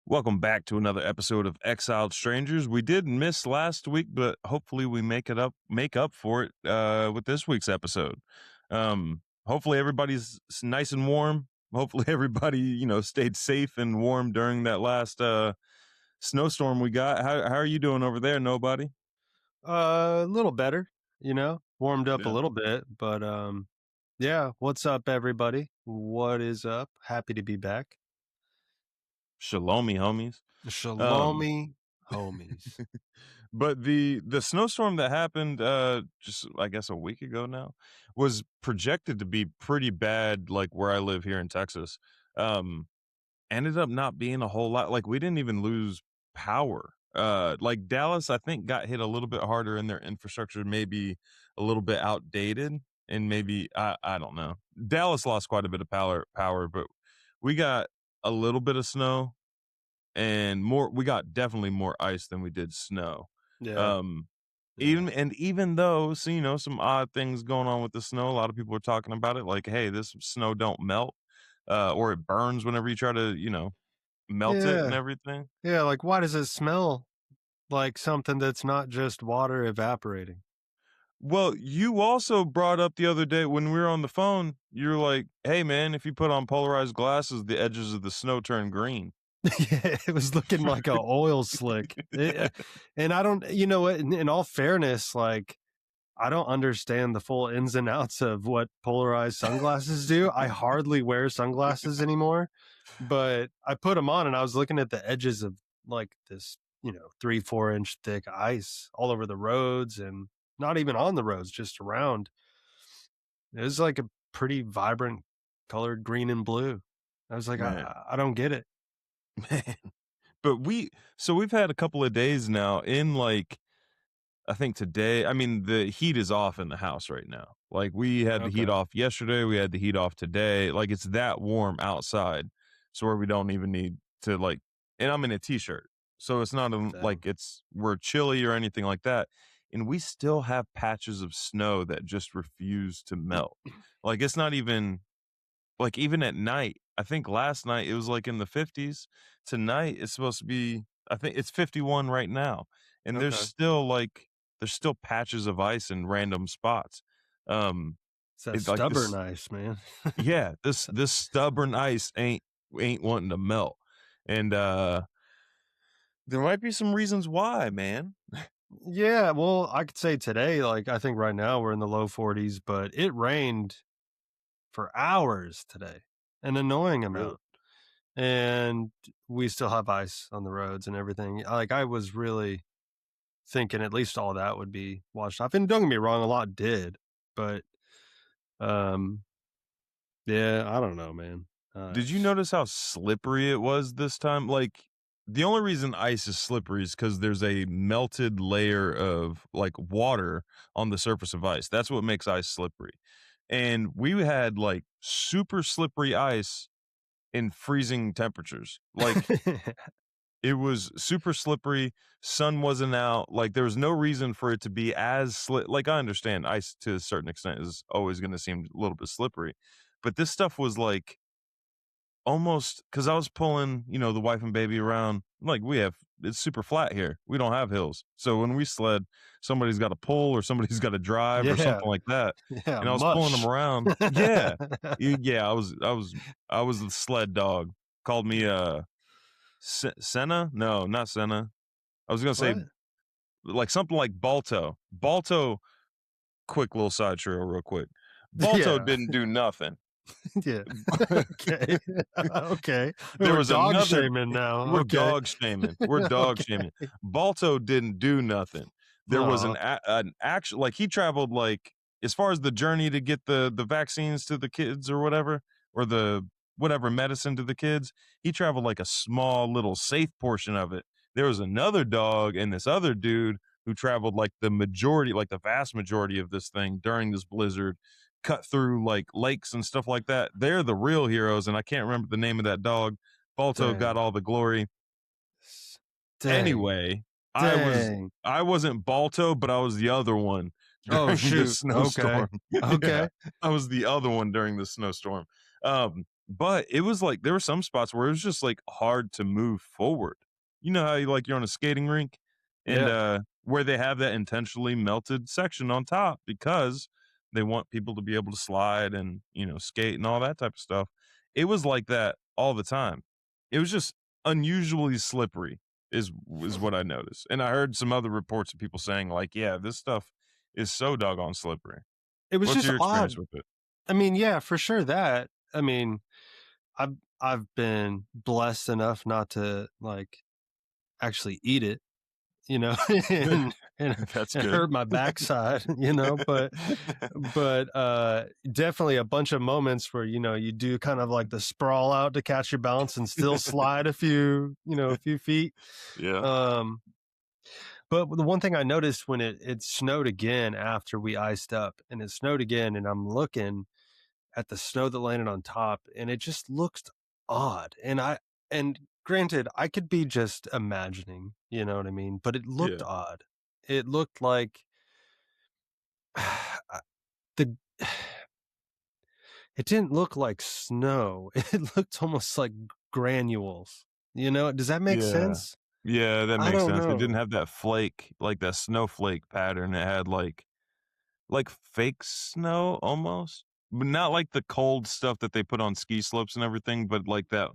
Welcome back to another episode of Exiled Strangers. We did miss last week, but hopefully we make up for it with this week's episode. Hopefully everybody's nice and warm. Hopefully everybody, stayed safe and warm during that last snowstorm we got. How are you doing over there? Nobody? A little better, warmed up a Yeah. little bit, but yeah. What's up, everybody? What is up? Happy to be back. Shalomi, homies. Um Shalomi, homies. But the snowstorm that happened just I guess a week ago now was projected to be pretty bad, like where I live here in Texas. Um Ended up not being a whole lot. Like we didn't even lose power. Like Dallas I think got hit a little bit harder in their infrastructure, maybe a little bit outdated, and maybe I don't know. Dallas lost quite a bit of power, but we got a little bit of snow and more. We got definitely more ice than we did snow. Yeah, um yeah, even though, so, some odd things going on with the snow, a lot of people are talking about it like, hey, this snow don't melt, or it burns whenever you try to, melt it and yeah, everything. yeah. Like, why does it smell like something that's not just water evaporating? Well, you also brought up the other day when we were on the phone, you're like, hey man, if you put on polarized glasses, the edges of the snow turn green. Yeah, it was looking like a oil slick. And I don't, you know what? In all fairness, like I don't understand the full ins and outs of what polarized sunglasses do. I hardly wear sunglasses anymore, but I put them on and I was looking at the edges of like this, 3, 4 inch thick ice all over the roads and not even on the roads, just around. It was like a pretty vibrant colored green and blue. I was like, Man, I don't get it. man. But we've had a couple of days now in, like, I think today, I mean, the heat is off in the house right now. Like, we had the heat Okay. off yesterday, we had the heat off today. Like, it's that warm outside, so where we don't even need to, like, and I'm in a t-shirt. So it's not Damn. like we're chilly or anything like that. And we still have patches of snow that just refuse to melt. Like, it's not even like, even at night, I think last night it was, like, in the 50s. Tonight, it's supposed to be, I think it's 51 right now, and Okay. there's still patches of ice in random spots. Um, It's that it's like stubborn this. ice, man. Yeah, this stubborn ice ain't wanting to melt, and, there might be some reasons why, man. Yeah, well, I could say today, like I think right now we're in the low 40s, but it rained for hours today, an annoying Really? amount. And we still have ice on the roads and everything. Like I was really thinking at least all that would be washed off. And don't get me wrong, a lot did, but um yeah, I don't know, man. Did you notice how slippery it was this time? Like, the only reason ice is slippery is because there's a melted layer of, like, water on the surface of ice. That's what makes ice slippery. And we had, like, super slippery ice in freezing temperatures. Like, it was super slippery, sun wasn't out, like, there was no reason for it to be as like, I understand ice to a certain extent is always gonna seem a little bit slippery, but this stuff was, like, almost, because I was pulling, the wife and baby around. Like, it's super flat here. We don't have hills. So when we sled, somebody's got to pull or somebody's got to drive or Yeah, something like that. yeah, And I was pulling them mush. around. Yeah. Yeah, I was the sled dog. Called me Senna? No, not Senna. I was gonna say What? like something like Balto. Balto, quick little side trail real quick. Balto Yeah. didn't do nothing. Yeah. Okay. Okay. There We're was dog another. shaming now. We're Okay. dog shaming. We're dog Okay. shaming. Balto didn't do nothing. There was Aw. an actual, like, he traveled, like, as far as the journey to get the vaccines to the kids or whatever, or the whatever medicine to the kids, he traveled like a small little safe portion of it. There was another dog and this other dude who traveled like the majority, like the vast majority of this thing during this blizzard, cut through like lakes and stuff like that. They're the real heroes, and I can't remember the name of that dog. Balto got Dang. all the glory. Dang. Anyway, I was Dang. I wasn't Balto, but I was the other one Oh, during the shoot. Okay. snowstorm. Yeah, Okay. I was the other one during the snowstorm. but it was like there were some spots where it was just, like, hard to move forward. You know how you like, you're on a skating rink and, Yeah. where they have that intentionally melted section on top because they want people to be able to slide and, skate and all that type of stuff. It was like that all the time. It was just unusually slippery is what I noticed, and I heard some other reports of people saying like, "Yeah, this stuff is so doggone slippery." It was What's just your experience odd. with it? I mean, yeah, for sure that. I mean, I've been blessed enough not to, like, actually eat it, you know, and That's and good. hurt my backside, but definitely a bunch of moments where, you do kind of like the sprawl out to catch your balance and still slide a few feet. Yeah. Um, but the one thing I noticed when it snowed again after we iced up, and it snowed again, and I'm looking at the snow that landed on top, and it just looks odd. And granted, I could be just imagining, you know what I mean? But it looked Yeah. odd. It looked like the it didn't look like snow. It looked almost like granules. Does that make Yeah. sense? Yeah, that I makes don't sense. It didn't know. have that flake, like that snowflake pattern. It had like fake snow almost, but not like the cold stuff that they put on ski slopes and everything, but like that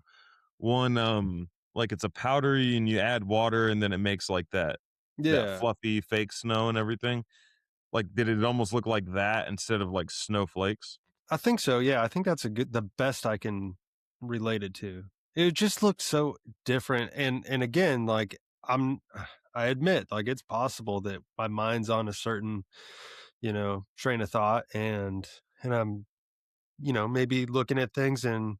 one, like it's a powdery and you add water and then it makes like that Yeah. fluffy fake snow and everything. Like, did it almost look like that instead of like snowflakes? I think so, yeah, I think that's the best I can relate it to. It just looked so different, and again, like, I admit, like, it's possible that my mind's on a certain, train of thought, and I'm, maybe looking at things and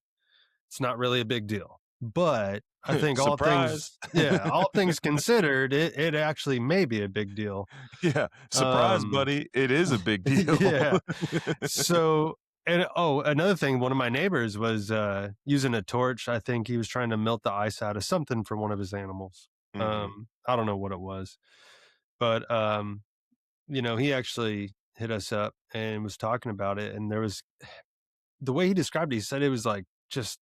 it's not really a big deal. But I think Surprise. all things considered, it actually may be a big deal. Yeah, surprise, Um, buddy. It is a big deal. yeah. So, and another thing, one of my neighbors was using a torch. I think he was trying to melt the ice out of something for one of his animals. Mhm. I don't know what it was, but he actually hit us up and was talking about it. And there was the way he described it. He said it was like just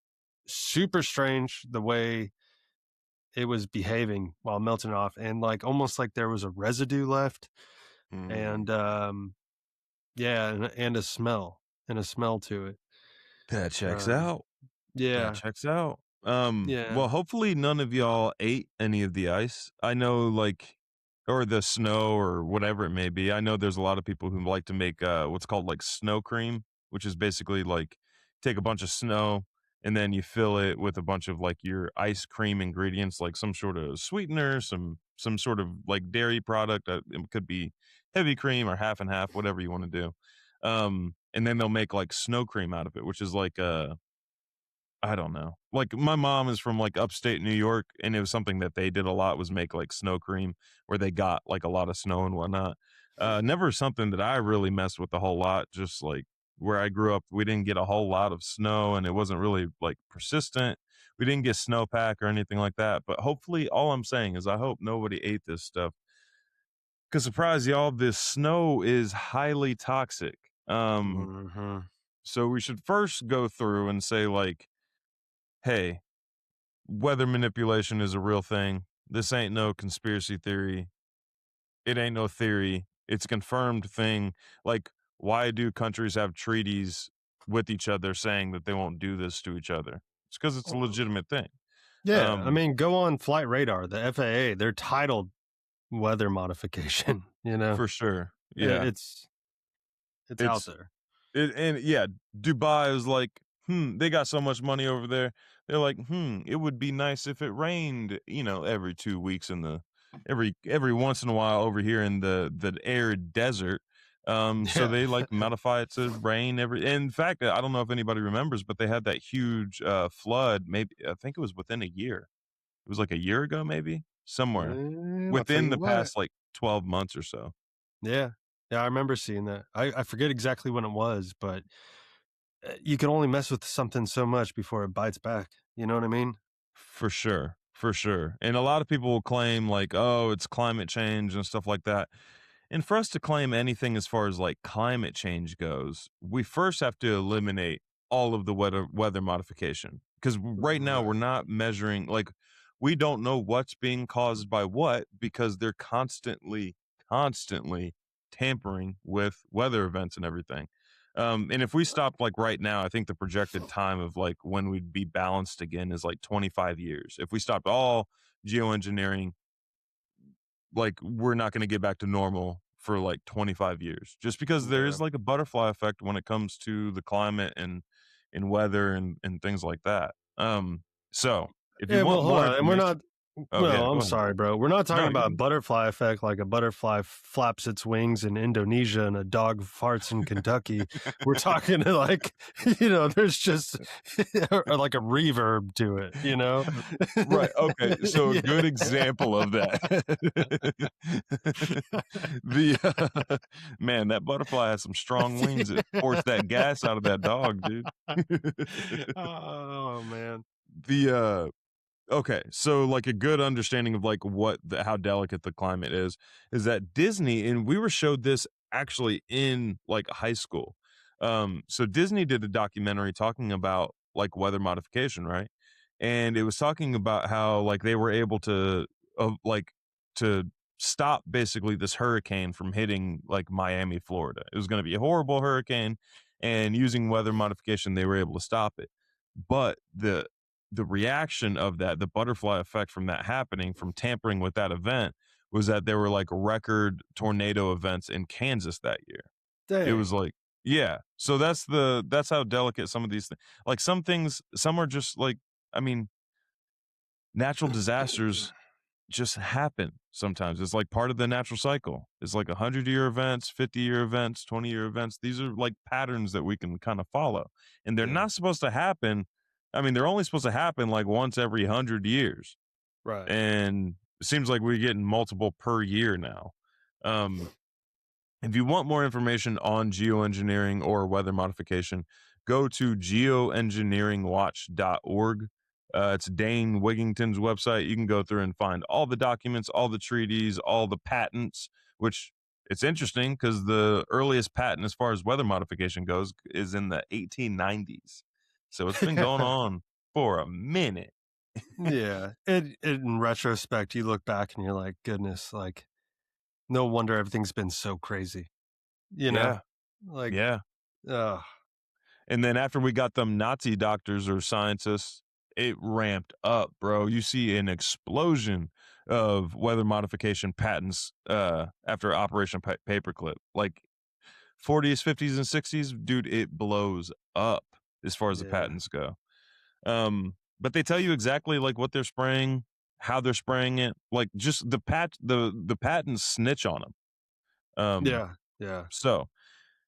super strange the way it was behaving while melting off, and like almost like there was a residue left, Mm. and yeah, and a smell to it. That checks Um, out. That yeah, checks out. yeah, Well, hopefully none of y'all ate any of the ice. I know, like, or the snow or whatever it may be. I know there's a lot of people who like to make what's called like snow cream, which is basically like take a bunch of snow and then you fill it with a bunch of like your ice cream ingredients, like some sort of sweetener, some sort of like dairy product. It could be heavy cream or half and half, whatever you want to do. And then they'll make like snow cream out of it, which is like I don't know. Like, my mom is from, like, upstate New York, and it was something that they did a lot was make, like, snow cream where they got, like, a lot of snow and whatnot. Never something that I really messed with a whole lot, just, like, where I grew up, we didn't get a whole lot of snow, and it wasn't really, like, persistent. We didn't get snowpack or anything like that, but hopefully all I'm saying is I hope nobody ate this stuff. 'Cause surprise y'all, this snow is highly toxic. hmm So we should first go through and say, like, "Hey, weather manipulation is a real thing. This ain't no conspiracy theory. It ain't no theory. It's a confirmed thing. Like, why do countries have treaties with each other saying that they won't do this to each other? It's because it's a legitimate thing. yeah. I Um, mean, go on Flight Radar, the FAA. They're titled weather modification. for sure. I- Yeah. it's out It's there. and yeah, Dubai is like, they got so much money over there. They're like, it would be nice if it rained, every 2 weeks in the every once in a while over here in the arid desert. So Yeah, they like modify it to rain in fact, I don't know if anybody remembers, but they had that huge flood, maybe I think it was within a year. It was like a year ago, maybe somewhere I'll tell within you the what. past like 12 months or so. Yeah, yeah. I remember seeing that. I forget exactly when it was, but you can only mess with something so much before it bites back. You know what I mean? For sure, for sure. And a lot of people will claim like, "Oh, it's climate change and stuff like that." And for us to claim anything as far as like climate change goes, we first have to eliminate all of the weather modification, because right now we're Right. not measuring, like, we don't know what's being caused by what, because they're constantly tampering with weather events and everything. And if we stopped like right now, I think the projected time of like when we'd be balanced again is like 25 years. If we stopped all geoengineering, like we're not going to get back to normal for like 25 years, just because there Yeah. is like a butterfly effect when it comes to the climate and weather and things like that. So if you Yeah, well, want hold more on, and we're information, not. oh yeah, Well, go I'm ahead. sorry, bro. We're not talking No, about you butterfly effect, like a butterfly flaps its wings in Indonesia and a dog farts in Kentucky. We're talking like, there's just or like a reverb to it, right. Okay. So a good Yeah. example of that. Man, that butterfly has some strong wings. It forced that gas out of that dog, dude. Oh man. the Okay, so like a good understanding of like how delicate the climate is that Disney, and we were showed this actually in like high school. So Disney did a documentary talking about like weather modification, right? And it was talking about how like they were able like to stop basically this hurricane from hitting like Miami, Florida. It was going to be a horrible hurricane, and using weather modification, they were able to stop it. But the reaction of that, the butterfly effect from that happening, from tampering with that event, was that there were like record tornado events in Kansas that year. It was Dang. like, yeah. So that's how delicate some of these things. Like some things, some are just like, I mean, natural disasters just happen sometimes. It's like part of the natural cycle. It's like 100-year events, 50-year events, 20-year events. These are like patterns that we can kind of follow. And they're Yeah. not supposed to happen. I mean, they're only supposed to happen like once every 100 years. Right. And it seems like we're getting multiple per year now. Um, if you want more information on geoengineering or weather modification, go to geoengineeringwatch.org. It's Dane Wigington's website. You can go through and find all the documents, all the treaties, all the patents, which it's interesting because the earliest patent as far as weather modification goes is in the 1890s. So it's been going on for a minute. Yeah. In retrospect, you look back and you're like, goodness, like, no wonder everything's been so crazy, you know? Yeah. Like, Yeah. uh, And then after we got them Nazi doctors or scientists, it ramped up, bro. You see an explosion of weather modification patents after Operation Paperclip. Like 40s, 50s, and 60s, dude, it blows up as far as the yeah. patents go. But they tell you exactly like what they're spraying, how they're spraying it, like just the patents snitch on them. Yeah. Yeah. So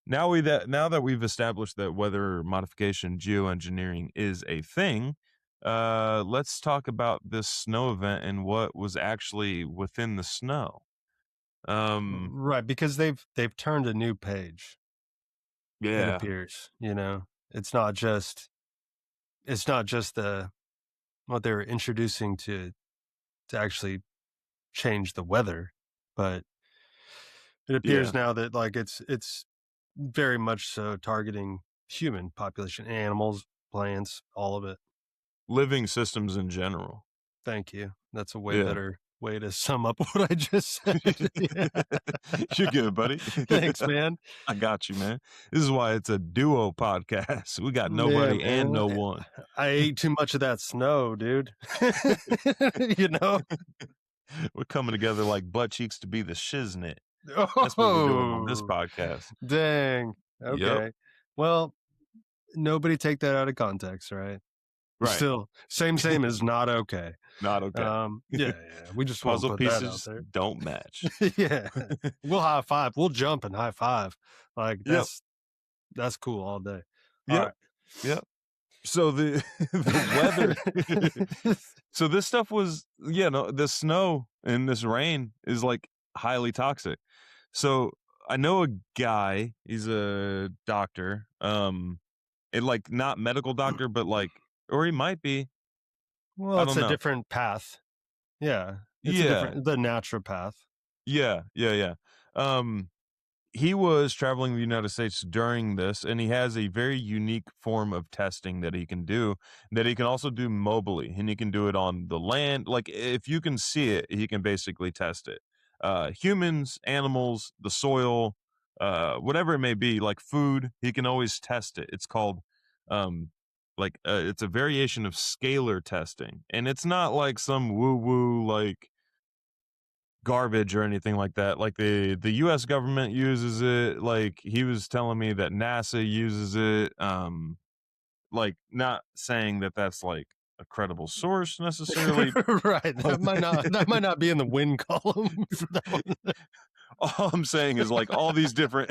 now that we've established that weather modification geoengineering is a thing, let's talk about this snow event and what was actually within the snow. Um, Right. Because they've turned a new page, it yeah, appears, you know? It's not just the what they were introducing to actually change the weather, but it appears yeah, now that like it's very much so targeting human population, animals, plants, all of it. living systems in general. Thank you. That's a way Yeah, better way to sum up what I just said. Yeah. you're good, buddy. Thanks, man. I got you, man. This is why it's a duo podcast. We got Yeah, nobody and man. no one. I ate too much of that snow, dude. You know? We're coming together like butt cheeks to be the shiznit. That's what we're doing on this Oh, podcast. dang. Yep. Okay. Well, nobody take that out of context, right? Right. Still, same is not okay. Not okay. Yeah. We just won't Puzzle put that out pieces there. don't match. Yeah. We'll high five. We'll jump and high five. Like Yep. that's cool all day. All Yep. right. Yep. So the the weather so this stuff was, no, the snow and this rain is like highly toxic. So I know a guy, he's a doctor, and like not medical doctor, but like, or he might be, Well, I it's don't a know. different path. Yeah. It's a Yeah. different the natural path. Yeah. Um he was traveling the United States during this, and he has a very unique form of testing that he can do, that he can also do mobily, and he can do it on the land. Like, if you can see it, he can basically test it. Humans, animals, the soil, whatever it may be, like food, he can always test it. It's called, um, it's a variation of scalar testing, and it's not like some woo woo like garbage or anything like that. Like the US government uses it. Like he was telling me that NASA uses it. Like not saying that that's like a credible source necessarily. Right. That might not be in the win column for that one. All I'm saying is like all these different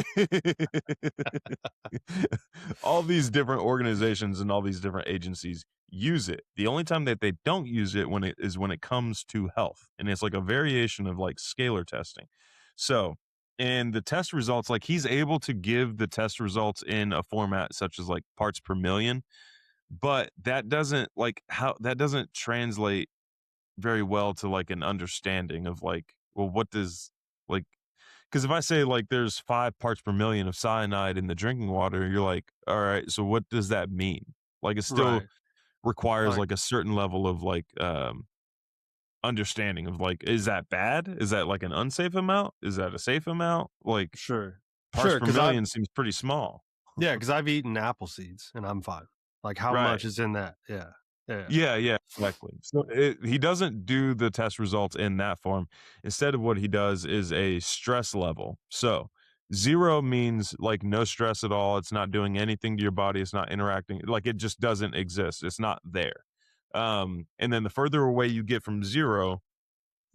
all these different organizations and all these different agencies use it. The only time that they don't use it when it comes to health. And it's like a variation of like scalar testing. So, and the test results, like he's able to give the test results in a format such as like parts per million, but that doesn't translate very well to like an understanding of like, well, what does like because if I say like there's 5 parts per million of cyanide in the drinking water, you're like, all right, so what does that mean? Like it still Right. requires Like, like a certain level of like understanding of like, is that bad? Is that like an unsafe amount? Is that a safe amount? Like sure. parts Sure, per because I've million seems pretty small. yeah, because I've eaten apple seeds and I'm fine. Like, how Right. much is in that? Yeah. Yeah. Yeah, yeah, exactly. So he doesn't do the test results in that form. Instead of what he does is a stress level. So 0 means like no stress at all. It's not doing anything to your body. It's not interacting. Like it just doesn't exist. It's not there. And then the further away you get from 0,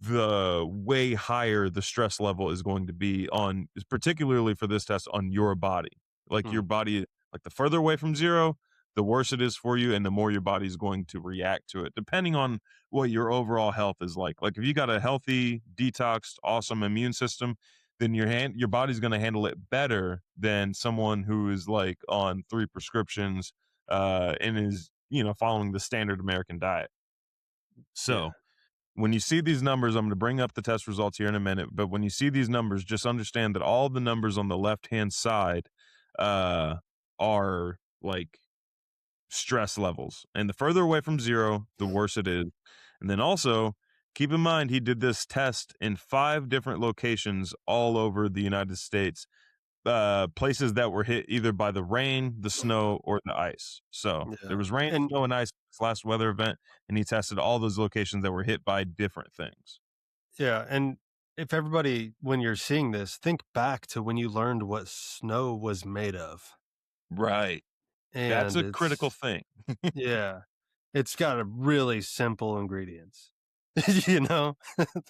the way higher the stress level is going to be on, particularly for this test, on your body. Like your Mm, body, like the further away from 0, the worse it is for you and the more your body is going to react to it, depending on what your overall health is like. Like if you got a healthy, detoxed, awesome immune system, then your body's going to handle it better than someone who is like on 3 prescriptions and is, following the standard American diet. yeah. So, when you see these numbers, I'm going to bring up the test results here in a minute, but when you see these numbers, just understand that all the numbers on the left-hand side uh, are like stress levels. And the further away from 0, the worse it is. And then also, keep in mind, he did this test in 5 different locations all over the United States, places that were hit either by the rain, the snow, or the ice. So there Yeah. was rain, And snow, and ice this last weather event, and he tested all those locations that were hit by different things. yeah, and if everybody, when you're seeing this, think back to when you learned what snow was made of. Right. That's And a critical it's thing. yeah, it's got a really simple ingredients. You know?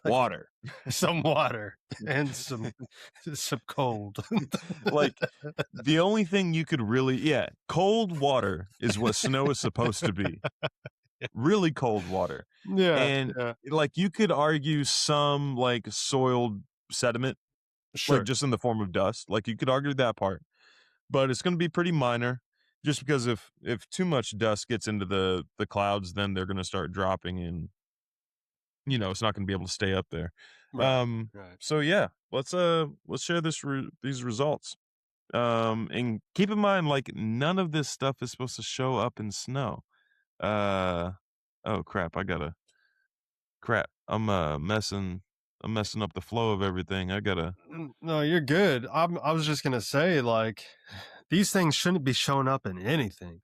Like Water. some water and some cold. Like the only thing you could really, yeah, cold water is what snow is supposed to be. Really cold water. Yeah, And yeah, like you could argue some like soiled sediment, like sure. just in the form of dust. Like you could argue that part, but it's going to be pretty minor just because if too much dust gets into the clouds, then they're going to start dropping and it's not going to be able to stay up there. Right, right. So yeah, let's share these results. And keep in mind like none of this stuff is supposed to show up in snow. Uh oh crap, crap. I'm messing up the flow of everything. I got to No, you're good. I was just gonna say, like, these things shouldn't be showing up in anything.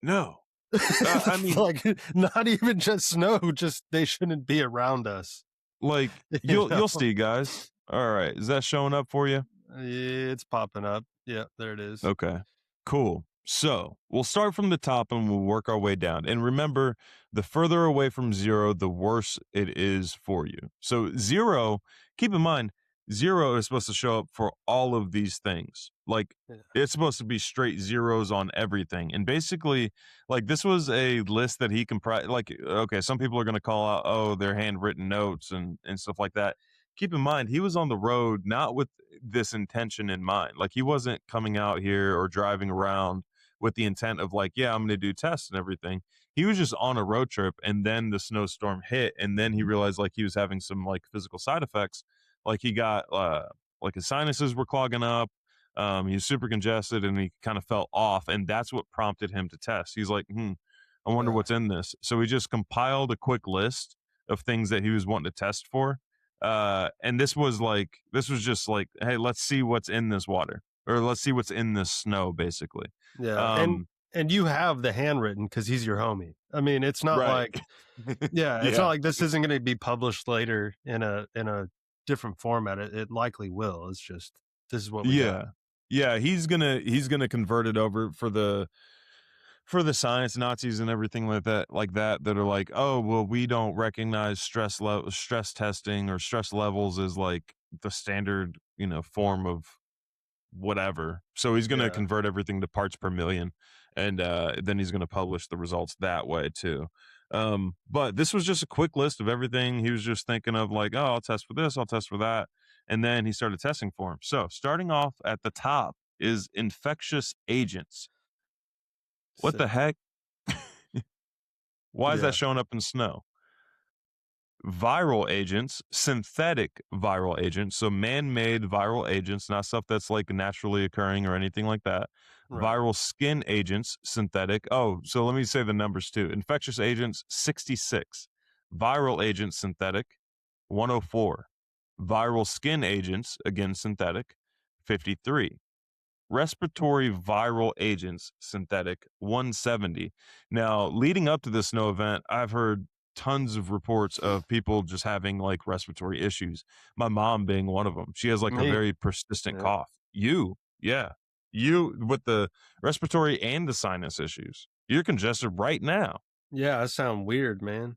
No. I mean, Like, not even just snow, just they shouldn't be around us, like you you'll know? see guys. All right, is that showing up for you? It's popping up. Yeah, there it is. Okay, cool. So we'll start from the top and we'll work our way down. And remember, the further away from 0, the worse it is for you. So 0, keep in mind, 0 is supposed to show up for all of these things. Like Yeah. it's supposed to be straight zeros on everything. And basically, like this was a list that he comprised. Like, okay, some people are going to call out, oh, their handwritten notes and stuff like that. Keep in mind, he was on the road not with this intention in mind. Like he wasn't coming out here or driving around with the intent of like, yeah, I'm going to do tests and everything. He was just on a road trip and then the snowstorm hit and then he realized like he was having some like physical side effects. Like he got like his sinuses were clogging up. He was super congested and he kind of felt off, and that's what prompted him to test. He's like, I wonder Yeah. what's in this. So he just compiled a quick list of things that he was wanting to test for. And this was just like, hey, let's see what's in this water, or let's see what's in this snow, basically. Yeah. Um, And you have the handwritten because he's your homie. I mean, it's not right. like, yeah, it's not Yeah. like this isn't going to be published later in a different format. It likely will. It's just this is what we got. Yeah. He's gonna convert it over for the science Nazis and everything that are like, oh well, we don't recognize stress testing or stress levels as like the standard, form of whatever. So he's going to Yeah. convert everything to parts per million, and then he's going to publish the results that way too. But this was just a quick list of everything. He was just thinking of like, oh, I'll test for this, I'll test for that, and then he started testing for him. So starting off at the top is infectious agents. What the Sick. heck? Why is Yeah. that showing up in snow? Viral agents, synthetic viral agents, so man-made viral agents, not stuff that's like naturally occurring or anything like that. Right. Viral skin agents, synthetic. Oh, so let me say the numbers too. Infectious agents, 66. Viral agents, synthetic, 104. Viral skin agents, again synthetic, 53. Respiratory viral agents, synthetic, 170. Now, leading up to this snow event, I've heard tons of reports of people just having like respiratory issues. My mom being one of them. She has like a Me. very persistent Yeah. cough. You with the respiratory and the sinus issues. You're congested right now. Yeah, I sound weird, man.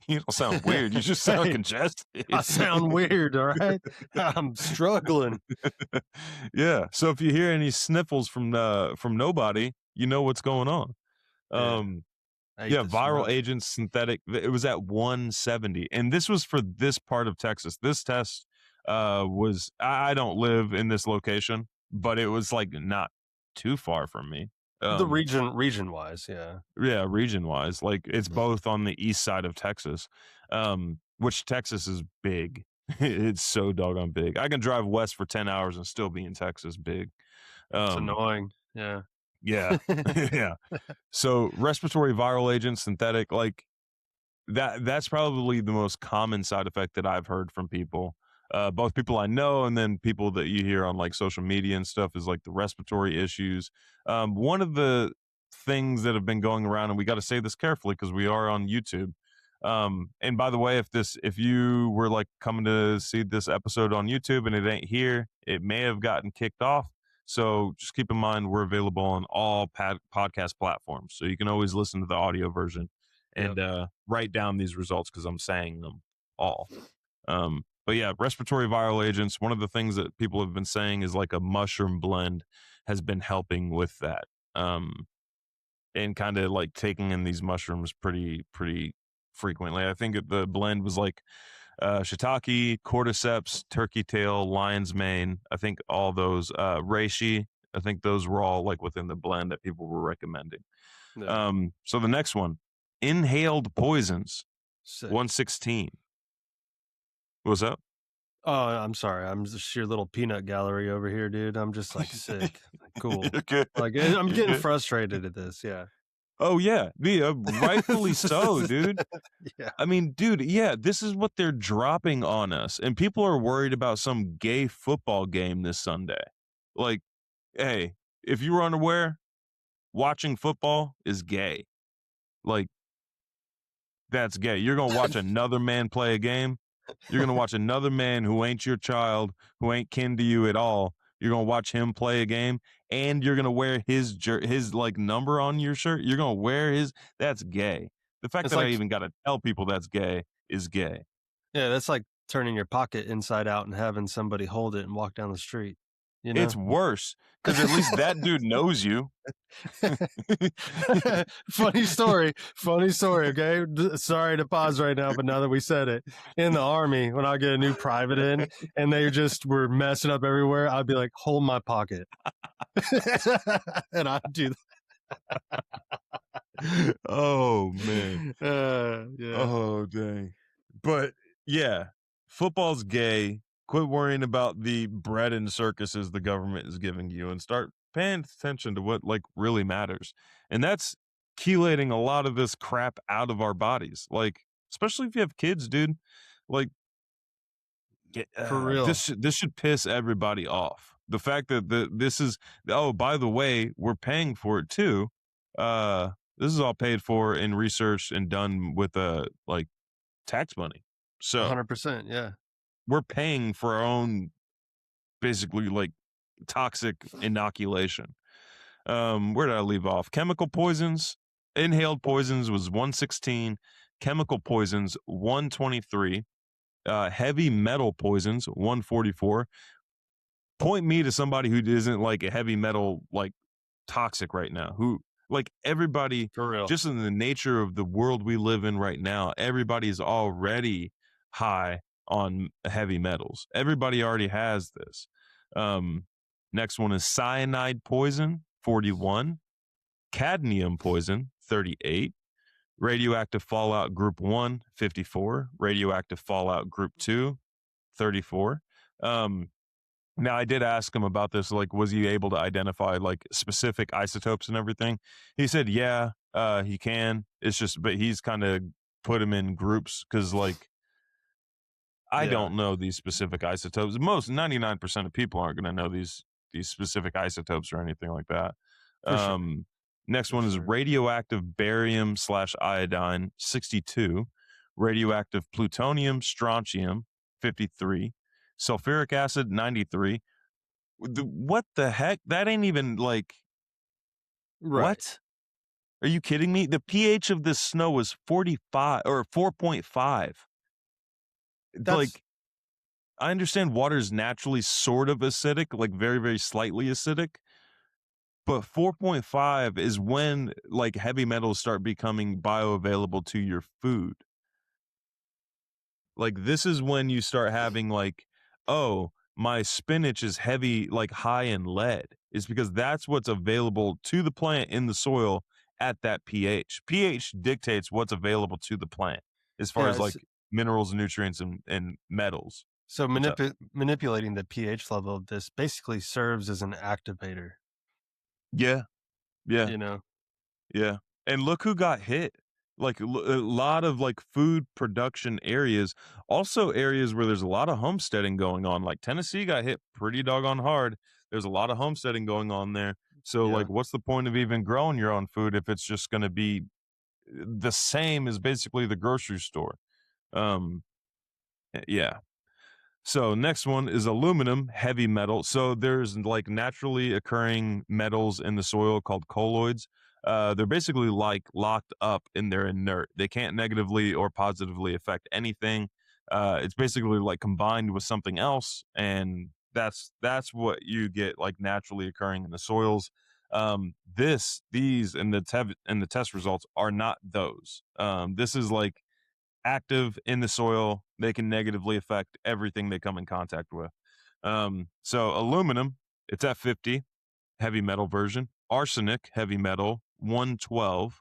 You don't sound weird. You just sound Hey, congested. I sound weird, all right? I'm struggling. Yeah. So if you hear any sniffles from nobody, you know what's going on. Yeah. I hate Yeah, the viral snow. agents, synthetic. It was at 170, and this was for this part of Texas. This test was. I don't live in this location, but it was like not too far from me. The region wise, yeah. Yeah, region wise, like it's Mhm. both on the east side of Texas, which Texas is big. It's so doggone big. I can drive west for 10 hours and still be in Texas big. It's annoying. Yeah. Yeah, yeah. So respiratory viral agents, synthetic, like that's probably the most common side effect that I've heard from people. Both people I know and then people that you hear on like social media and stuff is like the respiratory issues. One of the things that have been going around, and we got to say this carefully because we are on YouTube. And by the way, if you were like coming to see this episode on YouTube and it ain't here, it may have gotten kicked off. So just keep in mind we're available on all podcast platforms, so you can always listen to the audio version and write down these results because I'm saying them all. But yeah, respiratory viral agents. One of the things that people have been saying is like a mushroom blend has been helping with that. And kind of like taking in these mushrooms pretty frequently. I think the blend was like shiitake, cordyceps, turkey tail, lion's mane. I think all those reishi. I think those were all like within the blend that people were recommending. Yeah. So the next one, inhaled poisons, Sick. 116. What's up? Oh, I'm sorry. I'm just your little peanut gallery over here, dude. I'm just like sick. Cool. You're good. Like I'm You're getting good. frustrated at this. Yeah. Oh yeah, rightfully so, dude. Yeah. I mean, dude, yeah, this is what they're dropping on us, and people are worried about some gay football game this Sunday. Like, hey, if you were unaware, watching football is gay. Like, that's gay. You're gonna watch another man play a game. You're gonna watch another man who ain't your child, who ain't kin to you at all. You're gonna watch him play a game, and you're gonna wear his like number on your shirt. You're gonna wear his. That's gay. The fact It's that I like even got to tell people that's gay is gay. yeah, that's like turning your pocket inside out and having somebody hold it and walk down the street. You know? It's worse because at least that dude knows you. Funny story. Okay, sorry to pause right now, but now that we said it, in the Army, when I get a new private in and they just were messing up everywhere, I'd be like, hold my pocket. And I'd do that. Oh man. Yeah. Oh dang. But yeah, football's gay. Quit worrying about the bread and circuses the government is giving you and start paying attention to what like really matters. And that's chelating a lot of this crap out of our bodies. Like, especially if you have kids, dude. Like, For real. this should piss everybody off. The fact that this is, oh, by the way, we're paying for it too. This is all paid for in research and done with like tax money. So 100%. Yeah. we're paying for our own basically like toxic inoculation. Where did I leave off? Chemical poisons, inhaled poisons was 116, chemical poisons 123, heavy metal poisons 144. Point me to somebody who isn't like a heavy metal like toxic right now. Who like everybody For real. just in the nature of the world we live in right now, everybody's already high on heavy metals. Everybody already has this. Um, Next one is cyanide poison, 41, cadmium poison, 38, radioactive fallout group 1, 54, radioactive fallout group 2, 34. Now I did ask him about this, like, was he able to identify like specific isotopes and everything? He said, yeah, he can. It's just, but he's kind of put him in groups because like I Yeah. don't know these specific isotopes. Most 99% of people aren't going to know these specific isotopes or anything like that. For sure. Next For one is sure. radioactive barium slash iodine 62, radioactive plutonium strontium 53, sulfuric acid 93. What the heck? That ain't even like Right. what? Are you kidding me? The pH of this snow was 45 or 4.5. That's Like I understand water is naturally sort of acidic, like very, very slightly acidic, but 4.5 is when like heavy metals start becoming bioavailable to your food. Like this is when you start having like, oh, my spinach is heavy, like high in lead, is because that's what's available to the plant in the soil at that pH. pH dictates what's available to the plant as far yeah. as like minerals, nutrients, and metals. So What's up? manipulating the pH level of this basically serves as an activator. Yeah, yeah. You know. Yeah, and look who got hit. Like, a lot of, like, food production areas, also areas where there's a lot of homesteading going on, like, Tennessee got hit pretty doggone hard. There's a lot of homesteading going on there. So, Yeah. like, what's the point of even growing your own food if it's just gonna be the same as basically the grocery store? Um, yeah. So next one is aluminum, heavy metal. So there's like naturally occurring metals in the soil called colloids. They're basically like locked up and they're inert. They can't negatively or positively affect anything. It's basically like combined with something else, and that's what you get like naturally occurring in the soils. These and the test results are not those. This is like active in the soil. They can negatively affect everything they come in contact with. So aluminum, it's at 50, heavy metal version. Arsenic, heavy metal, 112.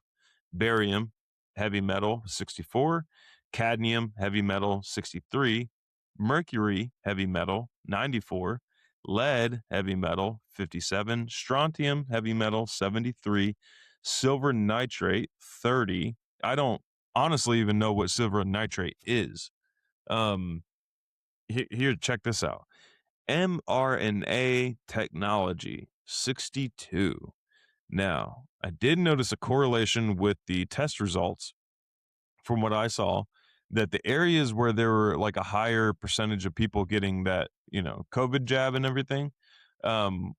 Barium, heavy metal, 64. Cadmium, heavy metal, 63. Mercury, heavy metal, 94. Lead, heavy metal, 57. Strontium, heavy metal, 73. Silver nitrate, 30. I don't honestly even know what silver nitrate is. Um, Here, check this out. mRNA technology, 62. Now, I did notice a correlation with the test results from what I saw that the areas where there were like a higher percentage of people getting that, COVID jab and everything,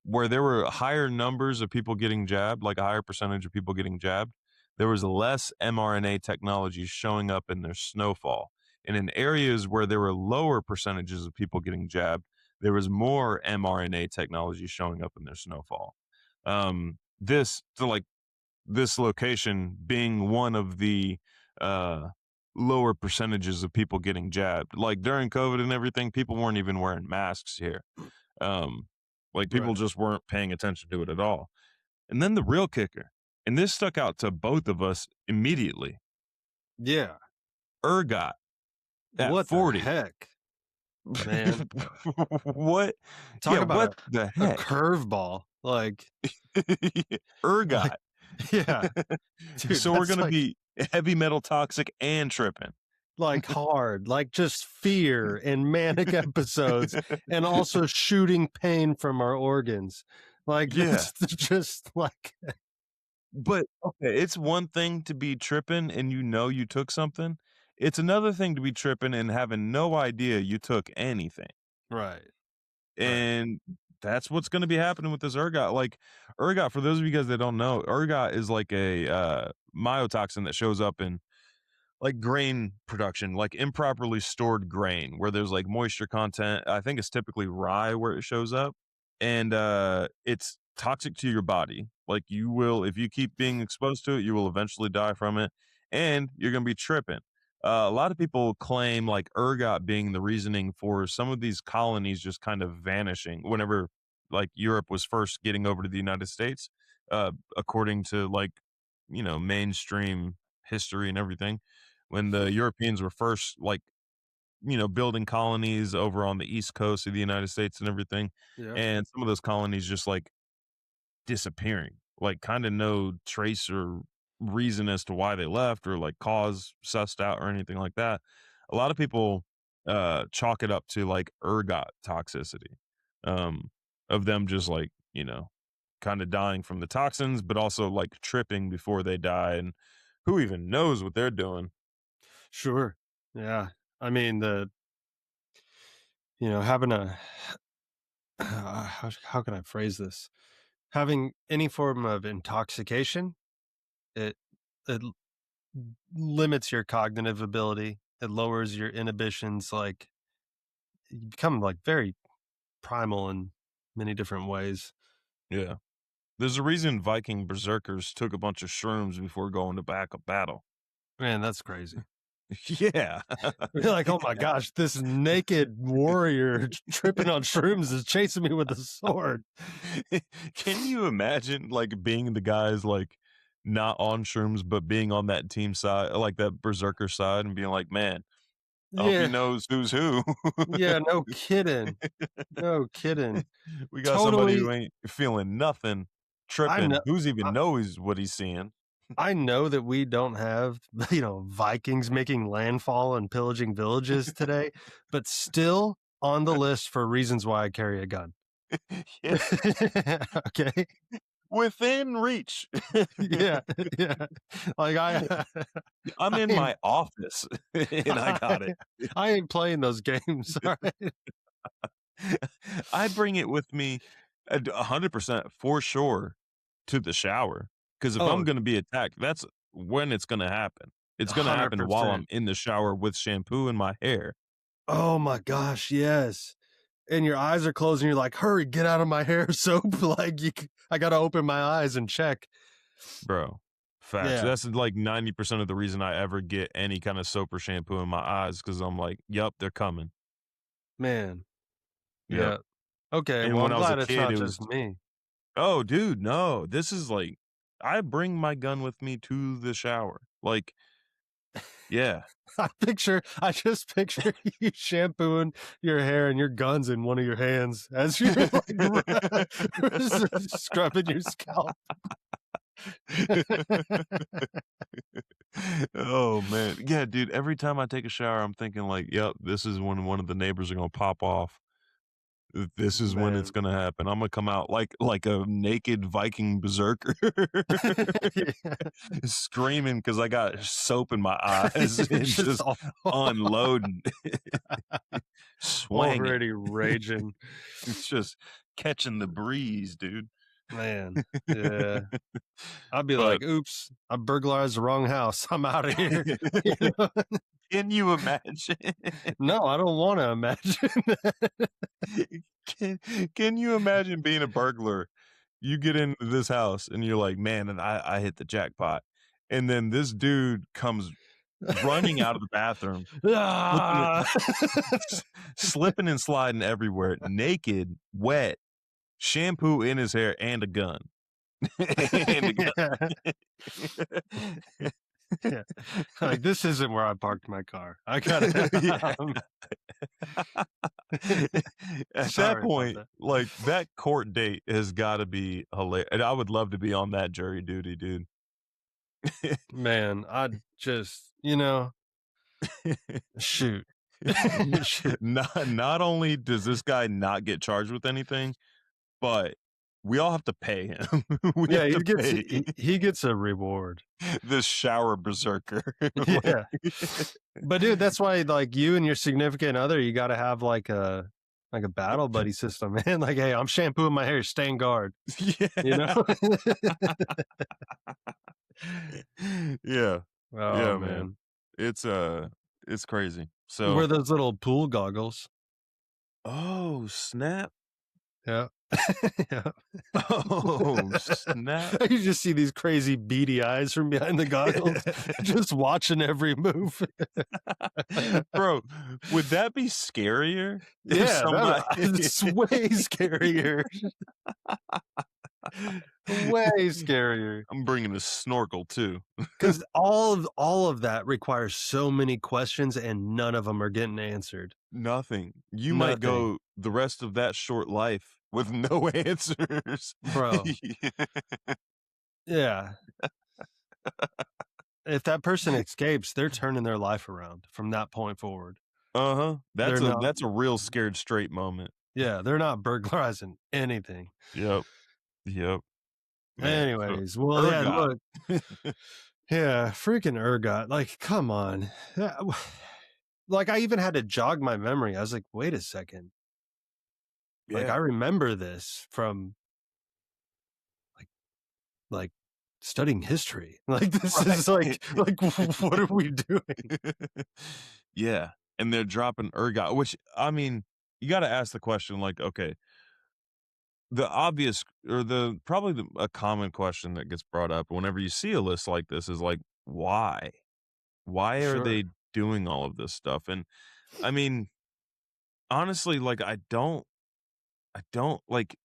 where there were higher numbers of people getting jabbed, like a higher percentage of people getting jabbed, there was less mRNA technology showing up in their snowfall. And in areas where there were lower percentages of people getting jabbed, there was more mRNA technology showing up in their snowfall. This location being one of the uh, lower percentages of people getting jabbed. Like during COVID and everything, people weren't even wearing masks here. Um, like people Right. just weren't paying attention to it at all. And then the real kicker, and this stuck out to both of us immediately. Yeah. Ergot at What the 40. heck? Man, What? talk Yeah, about what the a heck? curveball. Like, Ergot. yeah, dude, So we're that's gonna be heavy metal toxic and tripping. like hard, like just fear and manic episodes, and also shooting pain from our organs. Like Yeah. that's just like, But okay, it's one thing to be tripping and you know you took something. It's another thing to be tripping and having no idea you took anything. right, right. And that's what's gonna be happening with this ergot. Like, ergot, for those of you guys that don't know, ergot is like a, myotoxin that shows up in, like, grain production, like improperly stored grain where there's, like, moisture content. I think it's typically rye where it shows up, and, it's toxic to your body. Like, you will if you keep being exposed to it, you will eventually die from it, and you're gonna be tripping. A lot of people claim, like, ergot being the reasoning for some of these colonies just kind of vanishing whenever, like, Europe was first getting over to the United States, according to, like, mainstream history and everything. When the Europeans were first, like, building colonies over on the East Coast of the United States and everything, Yeah, and some of those colonies just, like, disappearing, like, kinda no trace or reason as to why they left or, like, cause sussed out or anything like that. A lot of people, chalk it up to, like, ergot toxicity, um, of them just, like, kinda dying from the toxins, but also, like, tripping before they die, and who even knows what they're doing? sure. Yeah, I mean having a how can I phrase this? Having any form of intoxication, it it limits your cognitive ability. It lowers your inhibitions. Like you become like very primal in many different ways. Yeah. There's a reason Viking berserkers took a bunch of shrooms before going to back a battle. Man, that's crazy. Yeah. You're like, oh my gosh, this naked warrior tripping on shrooms is chasing me with a sword. Can you imagine, like, being the guys, like, not on shrooms, but being on that team side, like, that berserker side and being like, "Man, I hope he Yeah, knows who's who." yeah, no kidding, no kidding. We got somebody Totally, who ain't feeling nothing, I tripping. know. Who's even knows what he's seeing? I know that we don't have, Vikings making landfall and pillaging villages today, but still on the list for reasons why I carry a gun. Yeah. Okay? Within reach. Yeah, yeah. Like, I'm I in ain't my office, and I got it. I I ain't playing those games, alright? I bring it with me 100% for sure to the shower. Because if I'm Oh, gonna be attacked, that's when it's gonna happen. It's gonna happen while I'm 100%. in the shower with shampoo in my hair, Oh my gosh, yes. And your eyes are closed and you're like, "Hurry, get out of my hair soap." Like, I gotta open my eyes and check. bro. Facts. Yeah, That's like 90% of the reason I ever get any kind of soap or shampoo in my eyes because I'm like, "Yup, they're coming." man. Yep. Yeah. Okay, And well, when I'm I was a glad it's kid, not it was, just me. "Oh, dude, no. This is like I bring my gun with me to the shower." Like, yeah. I just picture you shampooing your hair and your guns in one of your hands as you're like scrubbing your scalp. Oh, man. Yeah, dude, every time I take a shower, I'm thinking like, "Yep, this is when one of the neighbors are gonna pop off. This is when it's Man. gonna happen. I'm gonna come out like a naked Viking berserker, Yeah. screaming because I got soap in my eyes You're and just just unloading, swanging. already raging. It's just catching the breeze, dude." Man. Yeah. I'd be But like, "Oops, I burglarized the wrong house. I'm out of here." You know? can you imagine? No, I don't wanna imagine. Can can you imagine being a burglar? You get into this house and you're like, "Man, and I hit the jackpot." And then this dude comes running out of the bathroom, slipping Ah! s slipping and sliding everywhere, naked, wet, shampoo in his hair, and a gun. And a Yeah. gun. Yeah. Like, this isn't where I parked my car. I gotta Yeah. At that Sorry about point, that. like, that court date has gotta be hilarious, and I would love to be on that jury duty, dude. Man, I just, shoot. Shoot. Not only does this guy not get charged with anything, but we all have to pay him. We Yeah, have he to gets pay he gets a reward. this shower berserker. Like Yeah. But dude, that's why like you and your significant other, you gotta have like a battle buddy system, man. Like, hey, I'm shampooing my hair, stand guard. You Yeah. know? Yeah. Oh Yeah, man. man. It's, it's crazy. Wear So those little pool goggles. oh, snap. Yeah. Yeah. Oh, snap. You just see these crazy beady eyes from behind the goggles, just watching every move. Bro, would that be scarier if Yeah, somebody it's way scarier. Way scarier. I'm bringing a snorkel too. Because all of that requires so many questions, and none of them are getting answered. Nothing. You might Nothing, go the rest of that short life with no answers. bro. Yeah. If that person escapes, they're turning their life around from that point forward. Uh-huh. They're not. That's a real scared straight moment. Yeah, they're not burglarizing anything. Yep. Yep. Man. So Anyways, well, yeah, ergot. look, yeah, freaking ergot. Like, come on. Like, I even had to jog my memory. I was like, wait a second. Like, I Yeah. remember this from like studying history. Like, this is Right. like, what are we doing? Yeah. And they're dropping ergot, which I mean, you gotta ask the question, like, okay, the obvious or the probably a common question that gets brought up whenever you see a list like this is like, why? Why are Sure. they doing all of this stuff? And I mean, honestly, like I don't like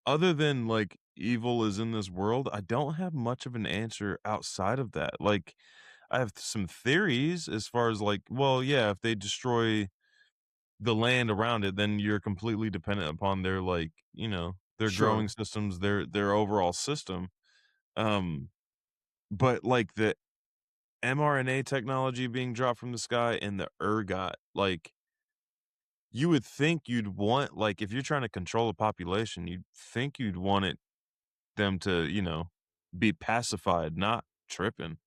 other than like evil is in this world, I don't have much of an answer outside of that. Like I have some theories as far as like, well, yeah, if they destroy the land around it, then you're completely dependent upon their like, their growing Sure. systems, their overall system. Um, but like the mRNA technology being dropped from the sky and the ergot, like you would think you'd want like if you're trying to control a population, you'd think you'd want them to, be pacified, not tripping.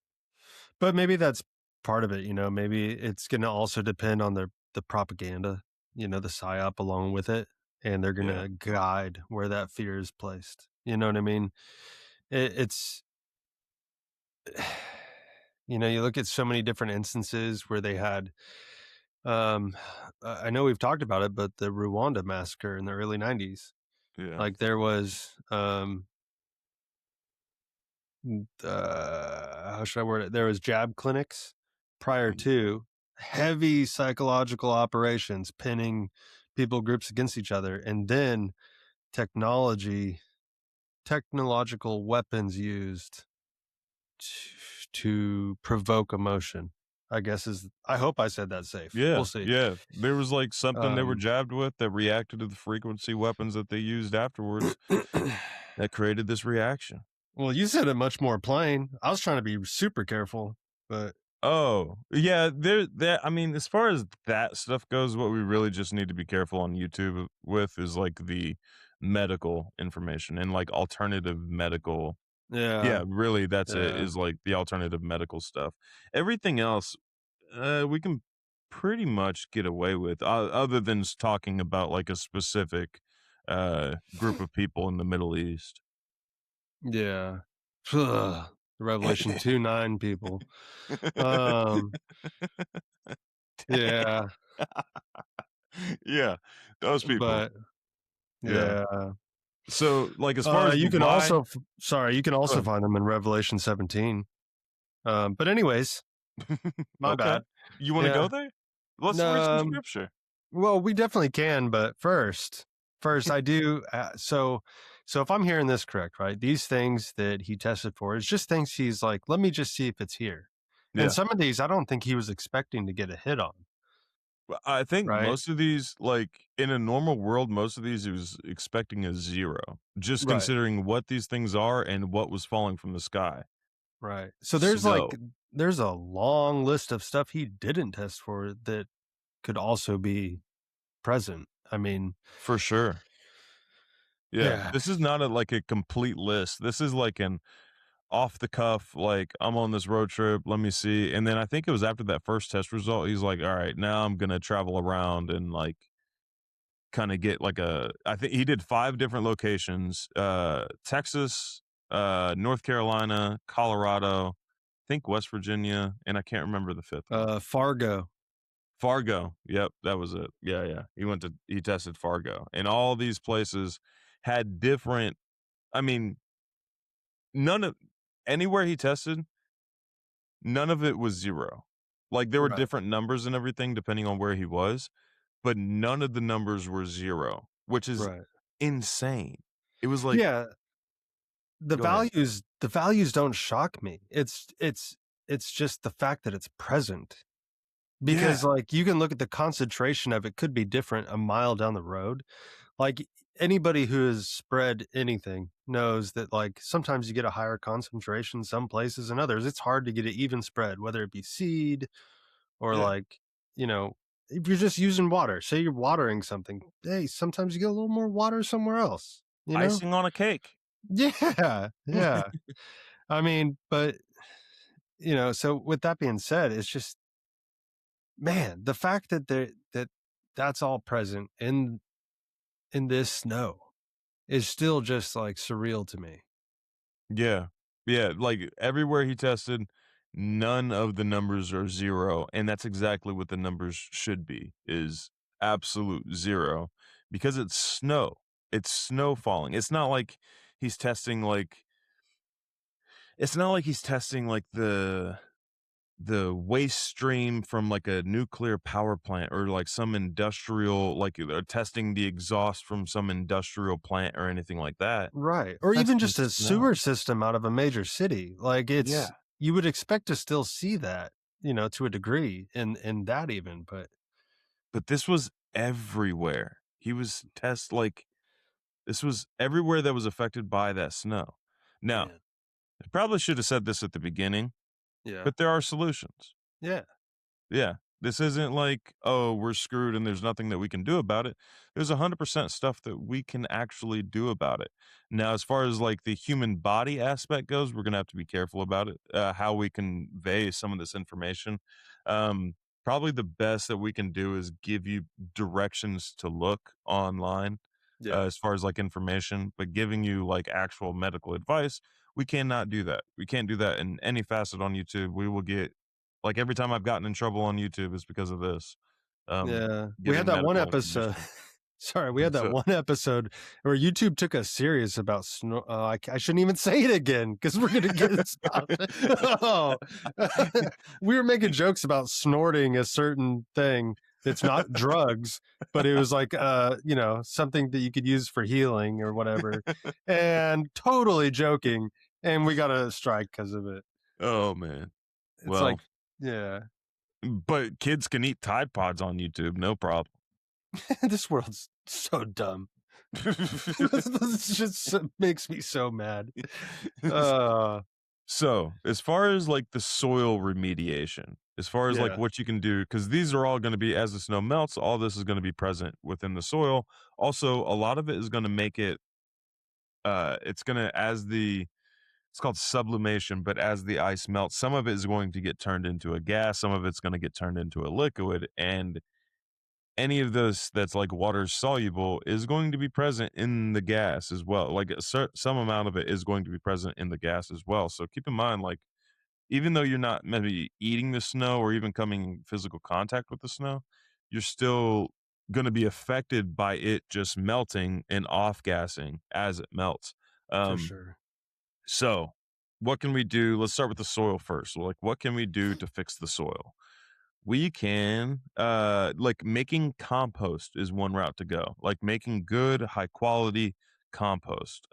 But maybe that's part of it, maybe it's gonna also depend on the propaganda, the psyop along with it, and they're Yeah. gonna guide where that fear is placed. You know what I mean? It's you look at so many different instances where they had um I know we've talked about it, but the Rwanda massacre in the early 90s. Yeah. Like there was how should I word it? There was jab clinics prior Mhm. to heavy psychological operations pinning people groups against each other, and then technology technological weapons used to provoke emotion. I guess is I hope I said that safe. Yeah, We'll see. yeah. There was, like, something they were Um, jabbed with that reacted to the frequency weapons that they used afterwards that created this reaction. well, you said it much more plain. I was trying to be super careful, but Oh, yeah, there I mean, as far as that stuff goes, what we really just need to be careful on YouTube with is, like, the medical information and, like, alternative medical. yeah, Yeah, really, that's it, yeah. is, like, the alternative medical stuff. Everything else, we can pretty much get away with, other than talking about, like, a specific, group of people in the Middle East. Yeah. Ugh, Revelation 2:9 people. Um, yeah, Yeah, those people. but Yeah. yeah. So, like, as far as the You can why. also you can Go also ahead. find them in Revelation 17. But anyways, my Okay. bad. You wanna go Yeah. there? Let's read some Um, scripture. well, we definitely can, but first I do so if I'm hearing this correct, right? These things that he tested for is just things he's like, let me just see if it's here. And Yeah. some of these I don't think he was expecting to get a hit on. I think right? most of these, like, in a normal world, most of these he was expecting a 0, just Right, considering what these things are and what was falling from the sky. right. So there's Snow, like there's a long list of stuff he didn't test for that could also be present. I mean, for sure. Yeah, yeah. this is not like, a complete list. This is like an off the cuff, like, "I'm on this road trip, let me see," and then I think it was after that first test result, he's like, "Alright, now I'm gonna travel around and, like, kinda get, like, a" I think he did 5 different locations, Texas, North Carolina, Colorado, I think West Virginia, and I can't remember the 5th one. Fargo. Fargo, yep, that was it. Yeah, yeah, he tested Fargo, and all these places had different I mean, none of anywhere he tested, none of it was 0. Like, there were Right, different numbers and everything depending on where he was, but none of the numbers were 0, which is right. insane. It was like Yeah, go ahead. the values don't shock me. It's just the fact that it's present. Yeah, Because, like, you can look at the concentration of it could be different a mile down the road. Like, anybody who has spread anything knows that, like, sometimes you get a higher concentration some places and others. It's hard to get an even spread, whether it be seed or, yeah. like, you know, if you're just using water. Say you're watering something. Hey, sometimes you get a little more water somewhere else, you know? Icing on a cake. Yeah, yeah. I mean, but, so with that being said, it's just man, the fact that that's all present in this snow is still just, like, surreal to me. Yeah. Yeah, like, everywhere he tested, none of the numbers are 0, and that's exactly what the numbers should be, is absolute 0, because it's snow. It's snow falling. It's not like he's testing, like, the waste stream from, like, a nuclear power plant or, like, some industrial like, testing the exhaust from some industrial plant or anything like that. Right, He's or even testing just a snow. sewer system out of a major city, like, Yeah. you would expect to still see that, to a degree in that even, but But this was everywhere. This was everywhere that was affected by that snow. Now, man, I probably should have said this at the beginning, yeah, but there are solutions. yeah, Yeah. This isn't like, "Oh, we're screwed and there's nothing that we can do about it." There's 100% stuff that we can actually do about it. Now, as far as, like, the human body aspect goes, we're gonna have to be careful about it, how we convey some of this information. Probably the best that we can do is give you directions to look online, yeah, as far as, like, information, but giving you, like, actual medical advice, we cannot do that. We can't do that in any facet on YouTube. We will get like, every time I've gotten in trouble on YouTube is because of this, yeah. We had giving that one medical episode information. sorry, we had that So one episode where YouTube took us serious about I shouldn't even say it again because 'cause we're gonna get stopped. Oh. We were making jokes about snorting a certain thing that's not drugs, but it was like, something that you could use for healing or whatever, and totally joking, and we got a strike because of it. Oh, man. It's like Well, yeah. but kids can eat Tide Pods on YouTube, no problem. This world's so dumb. This just makes me so mad. Uh, So, as far as, like, the soil remediation, as far as, like, yeah, what you can do, because these are all gonna be as the snow melts, all this is gonna be present within the soil. Also, a lot of it is gonna make it, it's gonna as the it's called sublimation, but as the ice melts, some of it is going to get turned into a gas, some of it's gonna get turned into a liquid, and any of this that's like water soluble is going to be present in the gas as well. Like some amount of it is going to be present in the gas as well. So keep in mind, like even though you're not maybe eating the snow or even coming in physical contact with the snow, you're still going to be affected by it just melting and off gassing as it melts. for Um, sure. so, what can we do? Let's start with the soil first. Like, what can we do to fix the soil? We can, like, making compost is one route to go. Like, making good, high quality compost.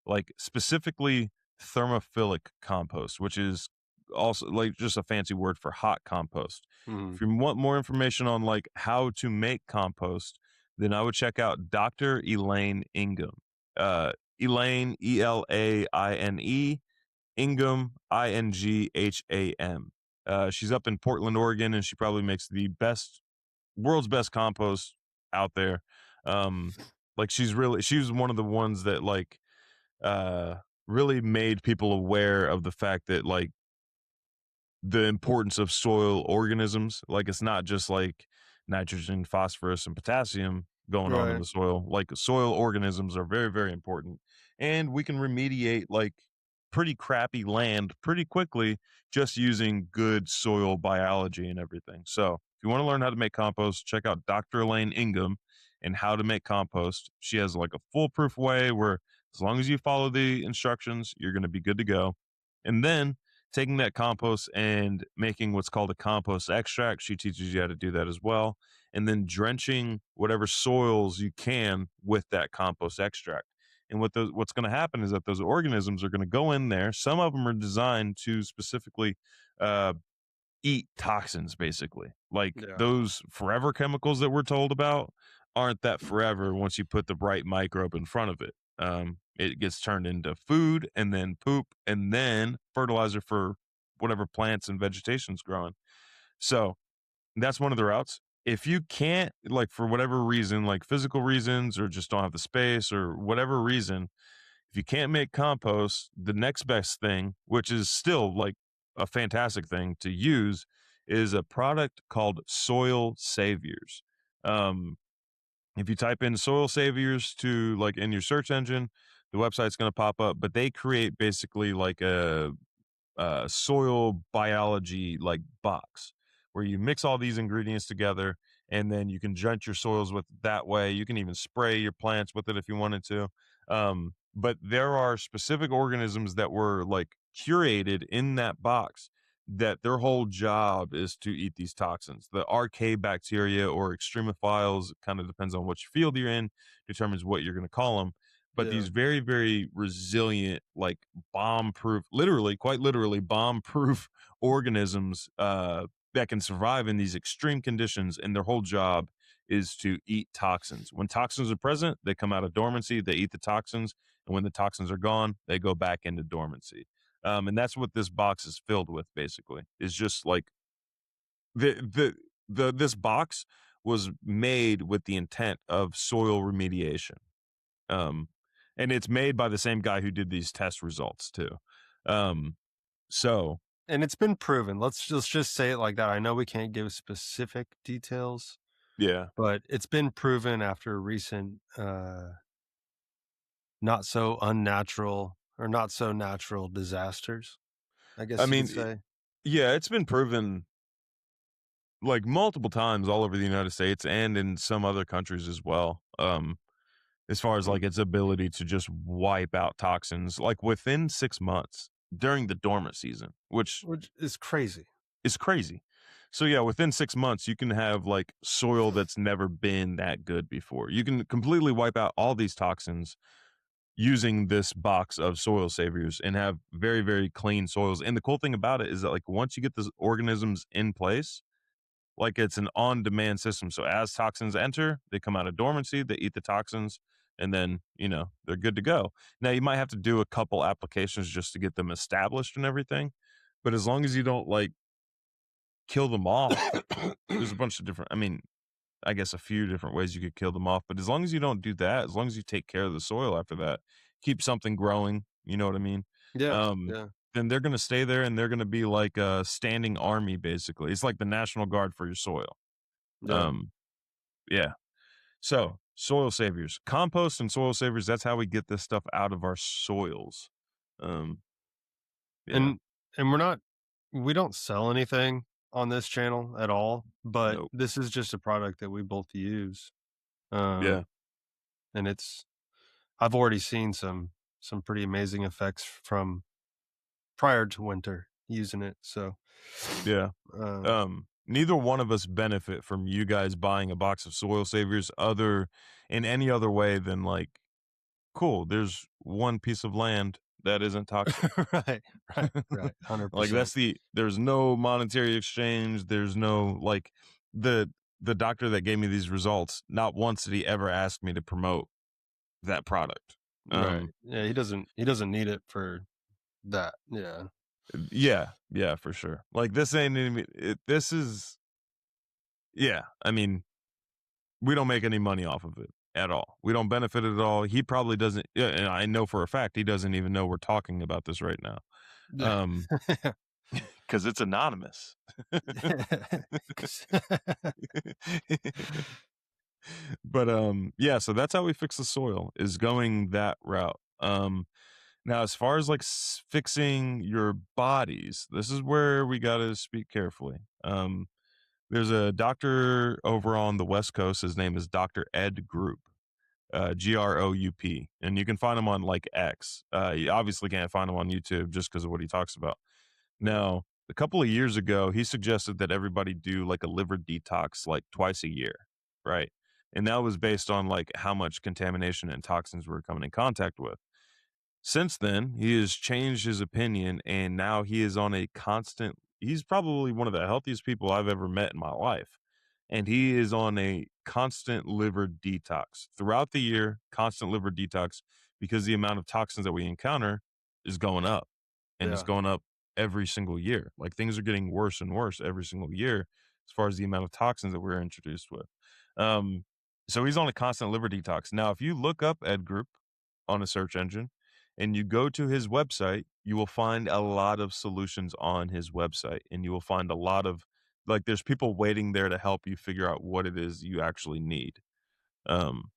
Like, specifically thermophilic compost, which is also like just a fancy word for hot compost. Mhm. If you want more information on like how to make compost, then I would check out Dr. Elaine Ingham. Elaine, Elaine, Ingham, Ingham. She's up in Portland, Oregon, and she probably makes the world's best compost out there. Um, like she was one of the ones that like uh really made people aware of the fact that like the importance of soil organisms. Like it's not just like nitrogen, phosphorus, and potassium going on in Right. the soil. Like soil organisms are very, very important. And we can remediate like pretty crappy land pretty quickly just using good soil biology and everything. So if you want to learn how to make compost, check out Dr. Elaine Ingham and how to make compost. She has like a foolproof way where as long as you follow the instructions, you're going to be good to go. And then taking that compost and making what's called a compost extract. She teaches you how to do that as well. And then drenching whatever soils you can with that compost extract. And what's going to happen is that those organisms are going to go in there. Some of them are designed to specifically uh, eat toxins, basically. Like Yeah. those forever chemicals that we're told about aren't that forever once you put the right microbe in front of it. It gets turned into food and then poop and then fertilizer for whatever plants and vegetation's growing. So that's one of the routes. If you can't, like for whatever reason, like physical reasons or just don't have the space or whatever reason, if you can't make compost, the next best thing, which is still like a fantastic thing to use, is a product called Soil Saviors. Um, if you type in Soil Saviors to like in your search engine, the website's going to pop up, but they create basically like a soil biology like box where you mix all these ingredients together and then you can drench your soils with it that way. You can even spray your plants with it if you wanted to. But there are specific organisms that were like curated in that box that their whole job is to eat these toxins. The RK bacteria or extremophiles, kind of depends on which field you're in, determines what you're going to call them. But Yeah. these very, very resilient, like bomb proof, literally, quite literally, bomb proof organisms that can survive in these extreme conditions. And their whole job is to eat toxins. When toxins are present, they come out of dormancy, they eat the toxins. And when the toxins are gone, they go back into dormancy. And that's what this box is filled with, basically, is just like the, this box was made with the intent of soil remediation. Um, and it's made by the same guy who did these test results too. Um, so And it's been proven. Let's just say it like that. I know we can't give specific details, yeah, but it's been proven after recent not so unnatural or not so natural disasters, I I guess you could mean, say. yeah, it's been proven like multiple times all over the United States and in some other countries as well. As far as like its ability to just wipe out toxins, like within 6 months during the dormant season, which Which is crazy. is crazy. So yeah, within 6 months, you can have like soil that's never been that good before. You can completely wipe out all these toxins using this box of soil saviors and have very, very clean soils. And the cool thing about it is that like once you get the organisms in place, like it's an on-demand system. So as toxins enter, they come out of dormancy, they eat the toxins, and then they're good to go. Now you might have to do a couple applications just to get them established and everything, but as long as you don't like kill them off, there's a bunch of different. I mean, I guess a few different ways you could kill them off, but as long as you don't do that, as long as you take care of the soil after that, keep something growing, you know what I mean? Yeah, Um, yeah, then they're gonna stay there and they're gonna be like a standing army, basically. It's like the National Guard for your soil. yeah. Um, yeah. So soil saviors, compost and soil saviors, that's how we get this stuff out of our soils. Um, yeah. And we don't sell anything on this channel at all, but Nope. this is just a product that we both use. Yeah. Um, and I've already seen some pretty amazing effects from prior to winter using it. So, Yeah. um, Neither one of us benefit from you guys buying a box of soil saviors other in any other way than like, cool, there's one piece of land that isn't toxic. Right, right, Like 100%. that's there's no monetary exchange. There's no like the the doctor that gave me these results, not once did he ever ask me to promote that product. Right. Yeah, he doesn't need it for that. Yeah. Yeah, yeah, for sure. Like this ain't even this is yeah, I mean, we don't make any money off of it at all. We don't benefit at all. He probably doesn't yeah, and I know for a fact he doesn't even know we're talking about this right now. Yeah. Um, because it's anonymous. 'Cause But, yeah, so that's how we fix the soil is going that route. Now as far as, like, fixing your bodies, this is where we gotta speak carefully. There's a doctor over on the West Coast, his name is Doctor Ed Group, Group, and you can find him on, like, X. You obviously can't find him on YouTube just because of what he talks about. Now, a couple of years ago, he suggested that everybody do, like, a liver detox, like, twice a year, right? And that was based on, like, how much contamination and toxins we're coming in contact with. Since then, he has changed his opinion, and now he is on a constant he's probably one of the healthiest people I've ever met in my life, and he is on a constant liver detox. Throughout the year, constant liver detox because the amount of toxins that we encounter is going up, and it's Yeah. going up every single year. Like, things are getting worse and worse every single year as far as the amount of toxins that we're introduced with. Um, so he's on a constant liver detox. Now, if you look up Ed Group on a search engine, and you go to his website, you will find a lot of solutions on his website. And you will find a lot of like there's people waiting there to help you figure out what it is you actually need. Um,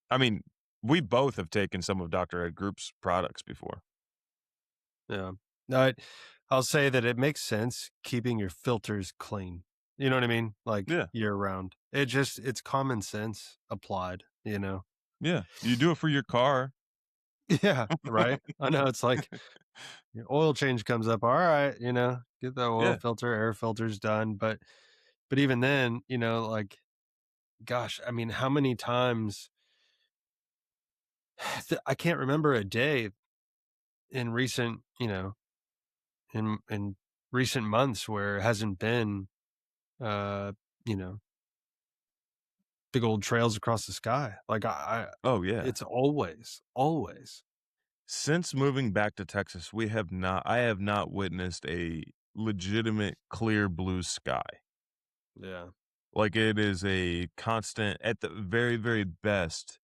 I mean, we both have taken some of Dr. Ed Group's products before. Yeah. No, I'll say that it makes sense keeping your filters clean. You know what I mean? Like Yeah. year round. It's common sense applied, you know? Yeah. You do it for your car. Yeah, right. I know it's like your oil change comes up. All right, get the oil Yeah. filter, air filters done. But even then, like, gosh, I mean, how many times I can't remember a day in recent, in recent months where it hasn't been uh, you know, big old trails across the sky. Like Oh, yeah. it's always. Since moving back to Texas, I have not witnessed a legitimate clear blue sky. Yeah. Like it is a constant, at the very, very best,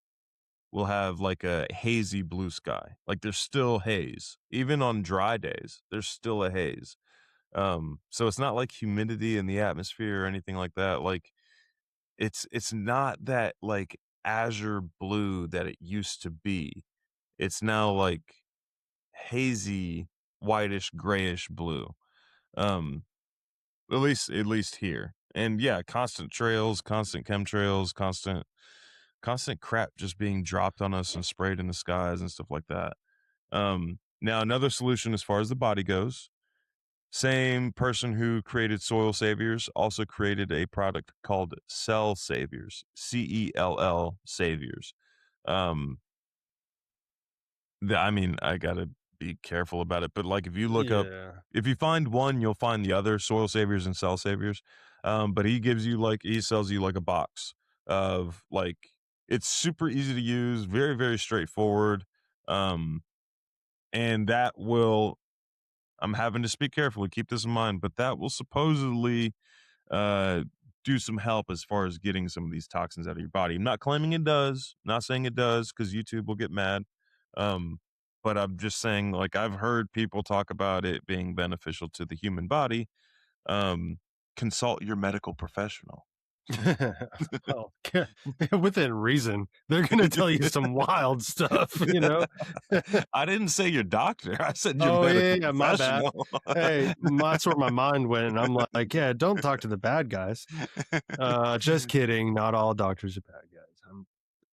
we'll have like a hazy blue sky. Like there's still haze. Even on dry days, there's still a haze. So it's not like humidity in the atmosphere or anything like that. Like it's not that like azure blue that it used to be. It's now like hazy, whitish, grayish blue. Um, at least here. And yeah, constant trails, constant chemtrails, constant crap just being dropped on us and sprayed in the skies and stuff like that. Now another solution as far as the body goes, same person who created Soil Saviors also created a product called Cell Saviors, CELL Saviors. Um, I mean, I gotta be careful about it, but like if you look up, Yeah. if you find one, you'll find the other Soil Saviors and Cell Saviors. But he sells you like a box of like it's super easy to use, very very straightforward. Um, and that will I'm having to speak carefully, keep this in mind, but that will supposedly uh, do some help as far as getting some of these toxins out of your body. I'm not claiming it does, not saying it does because YouTube will get mad. Um, but I'm just saying, like, I've heard people talk about it being beneficial to the human body. Um, consult your medical professional. Well, within reason, they're gonna tell you some wild stuff, you know? I didn't say your doctor. I said your Oh, yeah, medical yeah, my bad. professional. Hey, that's where my mind went, and I'm like, "Yeah, don't talk to the bad guys." Just kidding, not all doctors are bad guys.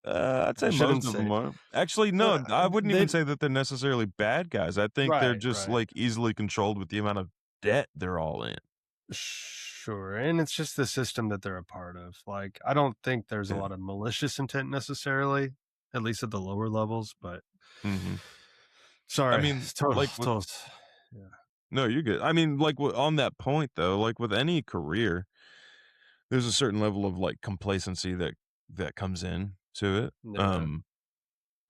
I'd I say most shouldn't of say them are. Actually, no, I wouldn't even they say that they're necessarily bad guys. I think they're right, just right. like easily controlled with the amount of debt they're all in. Sure, and it's just the system that they're a part of. Like, I don't think there's a Yeah. lot of malicious intent necessarily, at least at the lower levels, but Hmm. I Sorry. mean, Total, like with total. Yeah. no, you're good. I mean, like on that point though, like with any career, there's a certain level of like complacency that comes in to it. Yeah.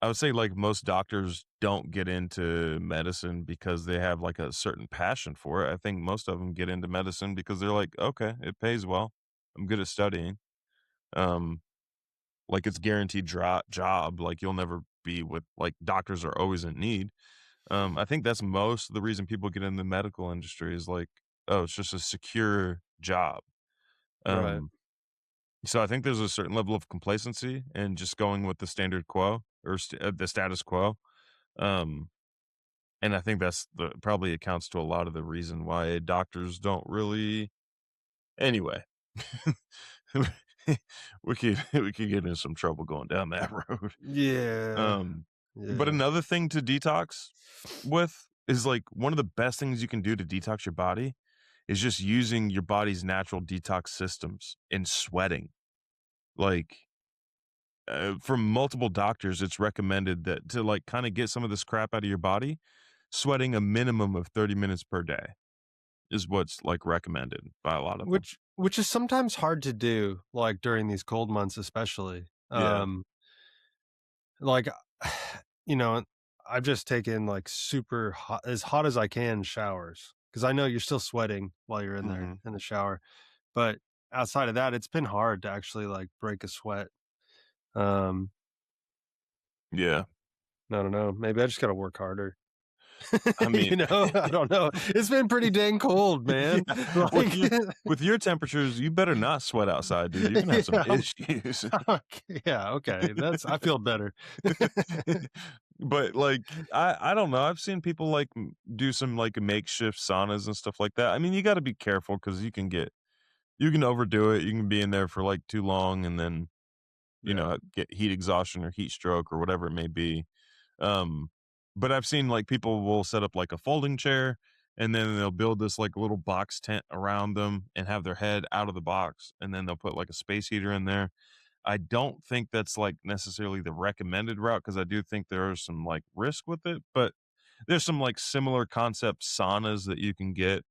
I would say like most doctors don't get into medicine because they have like a certain passion for it. I think most of them get into medicine because they're like, okay, it pays well. I'm good at studying. Um, like it's guaranteed job. Like you'll never be with like doctors are always in need. I think that's most of the reason people get in the medical industry is like, oh, it's just a secure job. Right. Um, so I think there's a certain level of complacency and just going with the standard quo or the status quo. Um, and I think that's the probably accounts to a lot of the reason why doctors don't really anyway. we could get in some trouble going down that road. Yeah. Um, but Yeah. another thing to detox with is like one of the best things you can do to detox your body is just using your body's natural detox systems and sweating. Like from multiple doctors, it's recommended that to like kind of get some of this crap out of your body, sweating a minimum of 30 minutes per day is what's like recommended by a lot of them. Which is sometimes hard to do, like, during these cold months especially. Yeah. Like, you know, I've just taken, like, super hot as I can showers because I know you're still sweating while you're in there Hmm. in the shower, but outside of that, it's been hard to actually, like, break a sweat. Um, Yeah. I don't know, maybe I just gotta work harder. I mean, I don't know. It's been pretty dang cold, man. yeah, with Like your with your temperatures, you better not sweat outside, dude. You're gonna have some yeah, issues. yeah, okay, I feel better. But like I don't know. I've seen people like do some like makeshift saunas and stuff like that. I mean, you got to be careful because you can overdo it. You can be in there for like too long and then Yeah, get heat exhaustion or heat stroke or whatever it may be. Um, but I've seen like people will set up like a folding chair and then they'll build this like little box tent around them and have their head out of the box and then they'll put like a space heater in there. I don't think that's like necessarily the recommended route because I do think there are some like risk with it, but there's some like similar concept saunas that you can get.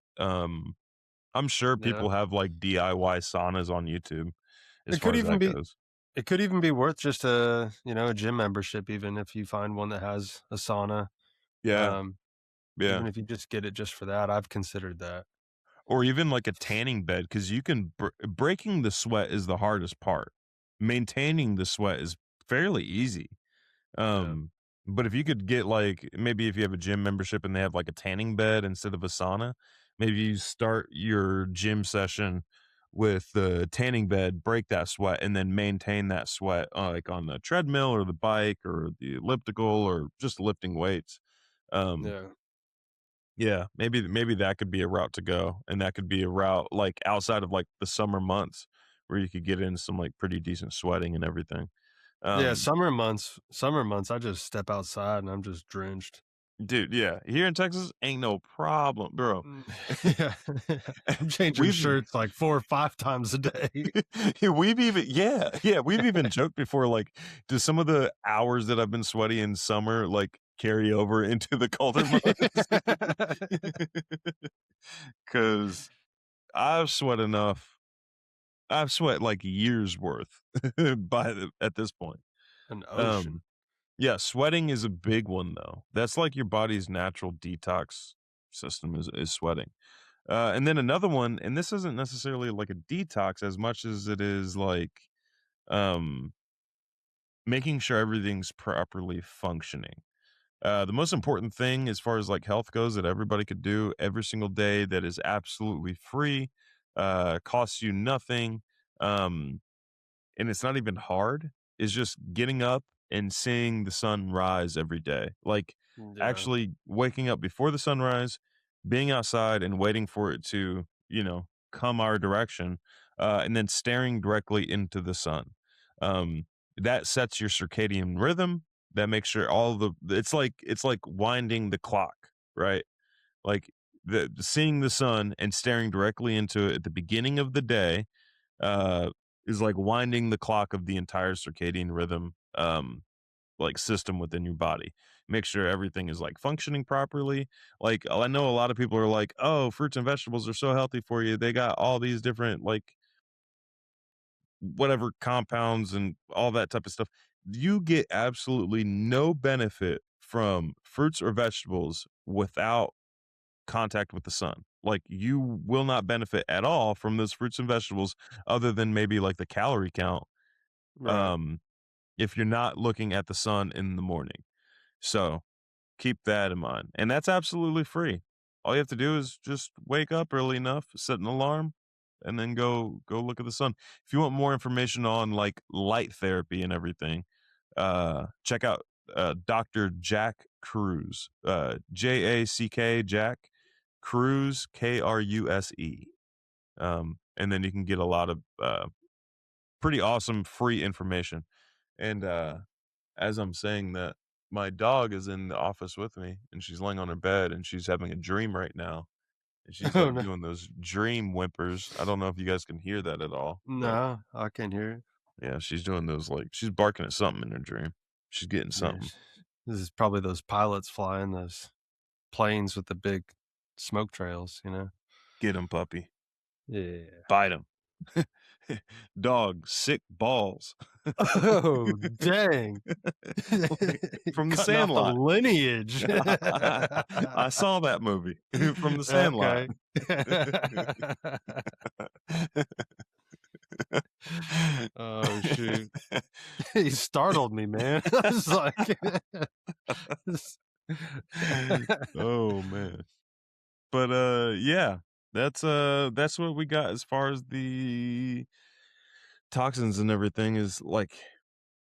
I'm sure yeah. people have like DIY saunas on YouTube as It far could as even that be goes. it could even be worth just a gym membership even if you find one that has a sauna, Yeah, um, yeah. even if you just get it just for that, I've considered that. Or even like a tanning bed because you can breaking the sweat is the hardest part. Maintaining the sweat is fairly easy. Yeah, Um, but if you could get like maybe if you have a gym membership and they have like a tanning bed instead of a sauna, maybe you start your gym session with the tanning bed, break that sweat, and then maintain that sweat like on the treadmill or the bike or the elliptical or just lifting weights. Um, yeah. yeah, maybe that could be a route to go, and that could be a route like outside of like the summer months where you could get in some like pretty decent sweating and everything. Yeah, Um, summer months, I just step outside and I'm just drenched. Dude, yeah. Here in Texas, ain't no problem, bro. Mm, yeah. I'm changing We've shirts like 4 or 5 times a day. we've even yeah, we've even joked before, like, do some of the hours that I've been sweaty in summer, like, carry over into the colder months? 'Cause I've sweat enough. I've sweat, like, years worth at this point. An ocean. Um, yeah, sweating is a big one, though. That's like your body's natural detox system is sweating. And then another one, and this isn't necessarily like a detox as much as it is like um, making sure everything's properly functioning. The most important thing as far as like health goes that everybody could do every single day that is absolutely free, costs you nothing. Um, and it's not even hard, is just getting up and seeing the sun rise every day. Like Yeah, actually waking up before the sunrise, being outside and waiting for it to, come our direction, and then staring directly into the sun. That sets your circadian rhythm. That makes sure all it's like winding the clock, right? Like seeing the sun and staring directly into it at the beginning of the day uh, is like winding the clock of the entire circadian rhythm. like system within your body. Make sure everything is like functioning properly. Like I know a lot of people are like, "Oh, fruits and vegetables are so healthy for you. They got all these different like whatever compounds and all that type of stuff." You get absolutely no benefit from fruits or vegetables without contact with the sun. Like you will not benefit at all from those fruits and vegetables other than maybe like the calorie count. Right. Um, if you're not looking at the sun in the morning. So keep that in mind. And that's absolutely free. All you have to do is just wake up early enough, set an alarm, and then go look at the sun. If you want more information on like light therapy and everything, check out Dr. Jack Cruz. Jack Jack Cruz, Kruse. And then you can get a lot of pretty awesome free information. And as I'm saying that, my dog is in the office with me, and she's laying on her bed, and she's having a dream right now, and she's, Oh like, no. doing those dream whimpers. I don't know if you guys can hear that at all, but, No, I can hear it. yeah, she's doing those, like she's barking at something in her dream. She's getting something. Yes. This is probably those pilots flying those planes with the big smoke trails, you know? "Get him, puppy. Yeah. Bite him. Dog, sick balls." Oh, dang. Like, from The Cutting off the Sandlot. lineage. I saw that movie from The Sandlot. Okay. Oh, shoot. He startled me, man. I was like Oh, man. But, yeah, that's what we got as far as the toxins and everything is, like,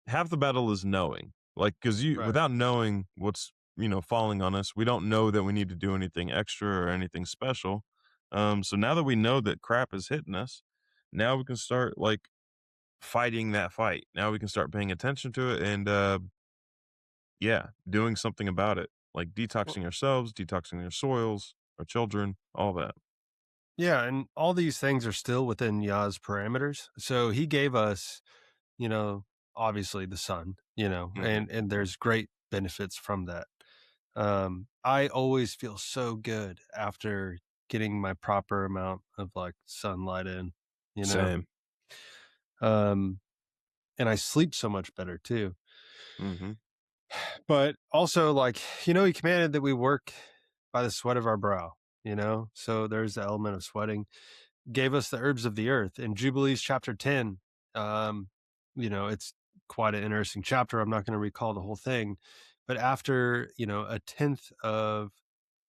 half the battle is knowing. Like, 'cause you Right. without knowing what's, falling on us, we don't know that we need to do anything extra or anything special. So now that we know that crap is hitting us, now we can start, like, fighting that fight. Now we can start paying attention to it and, yeah, doing something about it, like Well, detoxing ourselves, detoxing our soils, our children, all that. yeah, and all these things are still within Yah's parameters. So he gave us, you know, obviously the sun, Mhm. and there's great benefits from that. I always feel so good after getting my proper amount of like sunlight in, you know. Same. Um, and I sleep so much better too. Mhm. But also, like, he commanded that we work by the sweat of our brow, you know? So there's the element of sweating. Gave us the herbs of the earth in Jubilees chapter 10. Um, it's quite an interesting chapter. I'm not going to recall the whole thing. But after, a tenth of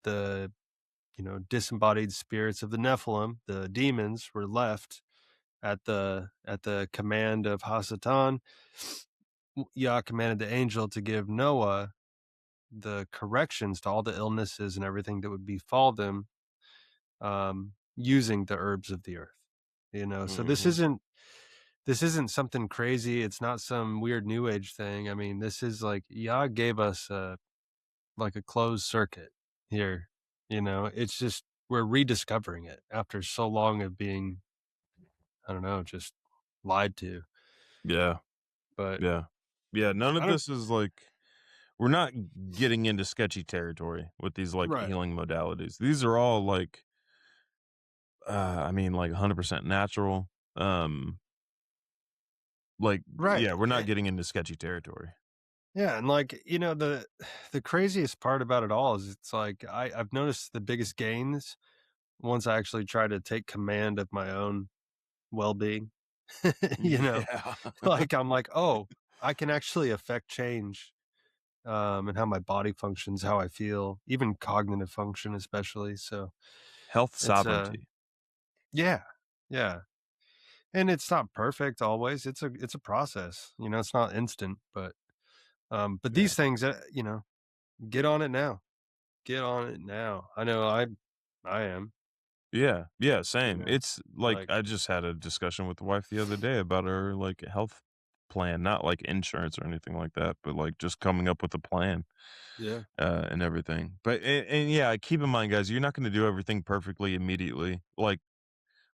the, disembodied spirits of the Nephilim, the demons, were left at the command of Hasatan, Yah commanded the angel to give Noah the corrections to all the illnesses and everything that would befall them, using the herbs of the earth. So this Mhm. isn't this isn't something crazy. It's not some weird new age thing. I mean, this is like Yah gave us like a closed circuit here. It's just we're rediscovering it after so long of being, I don't know, just lied to. Yeah. But Yeah. Yeah, none I of don't. this is like we're not getting into sketchy territory with these, like, Right. healing modalities. These are all, like, I mean, like, 100% natural. Um, like, Right. yeah, we're not getting into sketchy territory. Yeah, and like, the craziest part about it all is it's like I've noticed the biggest gains once I actually try to take command of my own well-being. you know, Yeah. like I'm like, "Oh, I can actually affect change and how my body functions, how I feel, even cognitive function especially." So, Health it's sovereignty. yeah. Yeah. And it's not perfect always. It's a process. It's not instant, but Yeah. these things get on it now. Get on it now. I know I am, Yeah, yeah, you same. know, It's like like I just had a discussion with the wife the other day about her like health plan, not like insurance or anything like that, but like just coming up with a plan yeah. and everything. But and yeah, keep in mind, guys, you're not going to do everything perfectly immediately. Like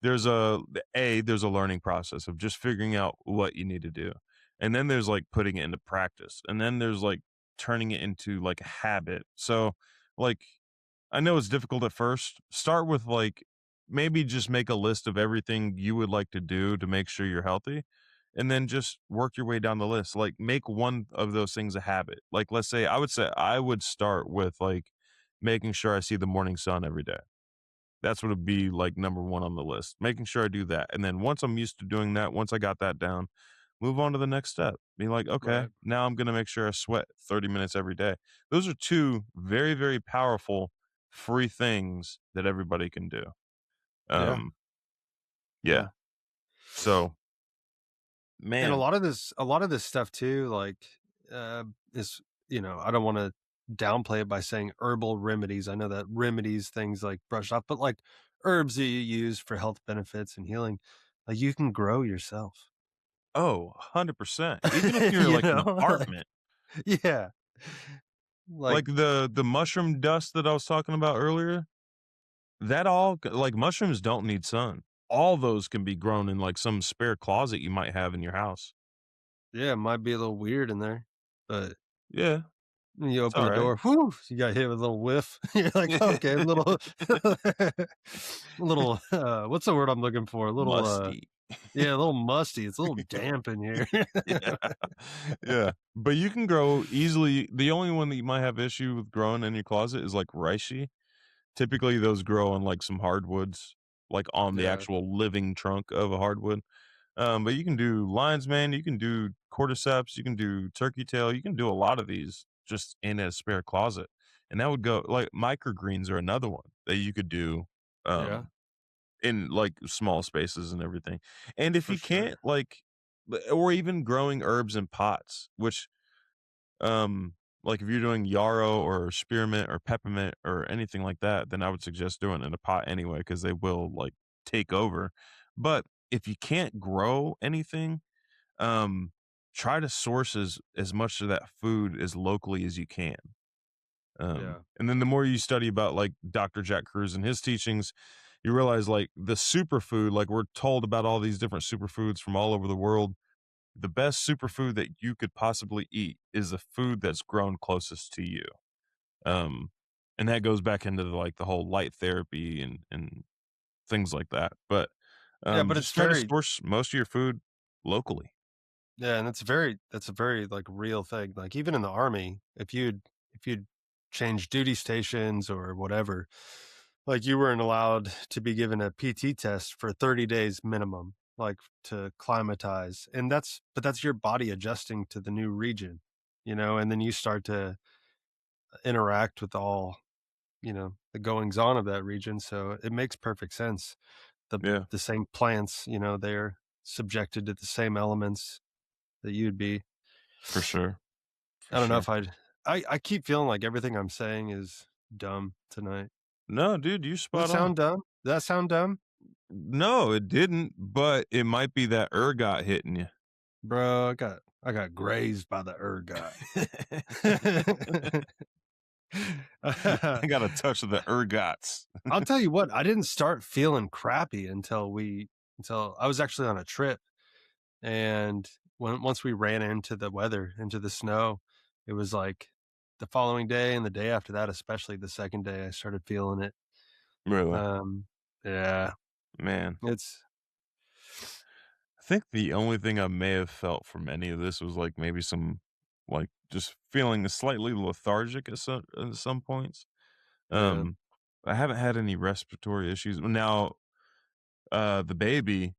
there's a learning process of just figuring out what you need to do. and then there's like putting it into practice, and then there's like turning it into like a habit. So like I know it's difficult at first. Start with like maybe just make a list of everything you would like to do to make sure you're healthy, and then just work your way down the list. Like make one of those things a habit. Like let's say I would start with like making sure I see the morning sun every day. That's what would be like number 1 on the list. Making sure I do that. And then once I'm used to doing that, once I got that down, move on to the next step. Be like, okay, Right. now I'm going to make sure I sweat 30 minutes every day. Those are 2 very, very powerful free things that everybody can do. Yeah. Um, yeah. Yeah. So, And man, a lot of this stuff too, like, is, I don't want to downplay it by saying herbal remedies. I know that remedies things like brushed off, but like herbs that you use for health benefits and healing, like you can grow yourself. oh, 100%. Even if you're you like an know, like, apartment, yeah, like, like the mushroom dust that I was talking about earlier, that all like mushrooms don't need sun. All those can be grown in like some spare closet you might have in your house. yeah, it might be a little weird in there, but Yeah, when you it's open the alright. door, whoo, you got hit with a little whiff. You're like, okay, a little, little, what's the word I'm looking for? A little, Musty. yeah, a little musty. It's a little damp in here. Yeah. Yeah, but you can grow easily. The only one that you might have issue with growing in your closet is like reishi. Typically, those grow on like some hardwoods, like on the Yeah, actual living trunk of a hardwood. But you can do lion's mane, you can do cordyceps, you can do turkey tail, you can do a lot of these just in a spare closet. And that would go like microgreens are another one that you could do yeah, um in like small spaces and everything. And if for you can't sure. like or even growing herbs in pots, which um like if you're doing yarrow or spearmint or peppermint or anything like that, then I would suggest doing it in a pot anyway because they will like take over. But if you can't grow anything, um, try to source as much of that food as locally as you can. Yeah, And then the more you study about like Dr. Jack Cruz and his teachings, you realize like the superfood, like we're told about all these different superfoods from all over the world. The best superfood that you could possibly eat is the food that's grown closest to you. Um, and that goes back into like the whole light therapy and things like that. But yeah, but it's just try to very, source most of your food locally. yeah, and that's a very like real thing. Like even in the army, if you'd change duty stations or whatever, like you weren't allowed to be given a PT test for 30 days minimum, like to climatize. And that's your body adjusting to the new region, and then you start to interact with all, the goings on of that region. So it makes perfect sense. The Yeah, the same plants, they're subjected to the same elements that you'd be. for sure. For I don't know sure. if I keep feeling like everything I'm saying is dumb tonight. No, dude, you Does it spot on. sound dumb? Does that sound dumb? No, it didn't, but it might be that ergot hitting you. Bro, I got grazed by the ergot. I got a touch of the ergots. I'll tell you what, I didn't start feeling crappy until I was actually on a trip, and once we ran into the weather, into the snow, it was like the following day and the day after that, especially the second day, I started feeling it. Really, Um, yeah, man. it's I think the only thing I may have felt from any of this was like maybe some like just feeling slightly lethargic at some points. yeah, Um, I haven't had any respiratory issues. Now, the baby,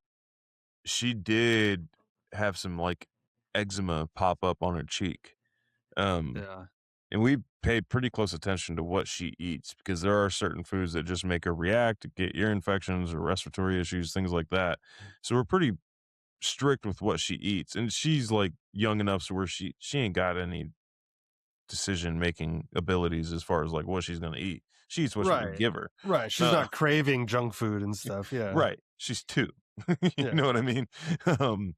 she did have some like eczema pop up on her cheek. Um, yeah, and we pay pretty close attention to what she eats because there are certain foods that just make her react, get ear infections or respiratory issues, things like that. So we're pretty strict with what she eats, and she's like young enough to where she ain't got any decision making abilities as far as like what she's gonna eat. She eats what we right, give her. right. She's Uh, not craving junk food and stuff. Yeah, right. She's 2. You yeah, know what I mean? Um,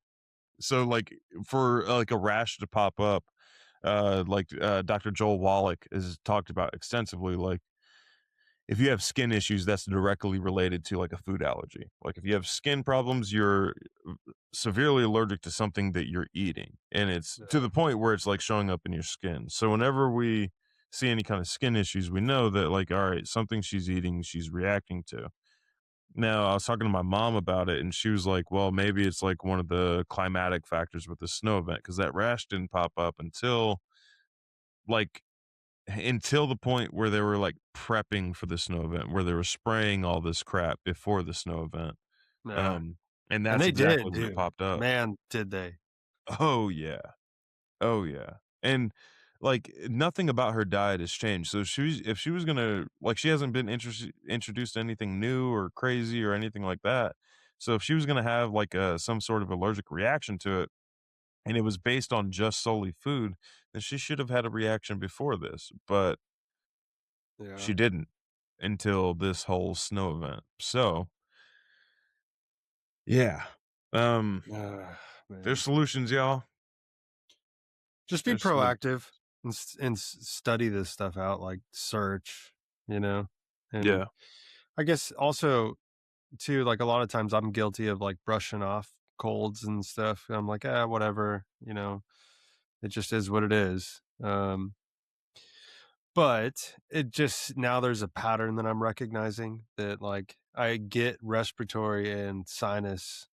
so like for like a rash to pop up, Dr. Joel Wallach has talked about extensively, like if you have skin issues, that's directly related to like a food allergy. Like if you have skin problems, you're severely allergic to something that you're eating. And it's to Yeah. the point where it's like showing up in your skin. So whenever we see any kind of skin issues, we know that like, all right, something she's eating, she's reacting to. Now, I was talking to my mom about it, and she was like, well, maybe it's like one of the climatic factors with the snow event because that rash didn't pop up like until the point where they were like prepping for the snow event, where they were spraying all this crap before the snow event. Yeah. Um, and And that's they exactly did, when it dude. popped up. Man, did they. Oh yeah. Oh yeah. And like nothing about her diet has changed. So she's if she was gonna like she hasn't been introduced to anything new or crazy or anything like that. So if she was gonna have like some sort of allergic reaction to it, and it was based on just solely food, then she should have had a reaction before this. But Yeah. she didn't until this whole snow event. So, yeah. Um, there's Man. solutions, y'all. Just be There's solu proactive and study this stuff out, like search, you know? And Yeah. I guess also too, like a lot of times I'm guilty of like brushing off colds and stuff. I'm like, ah, whatever, it just is what it is. But it just now there's a pattern that I'm recognizing that like I get respiratory and sinus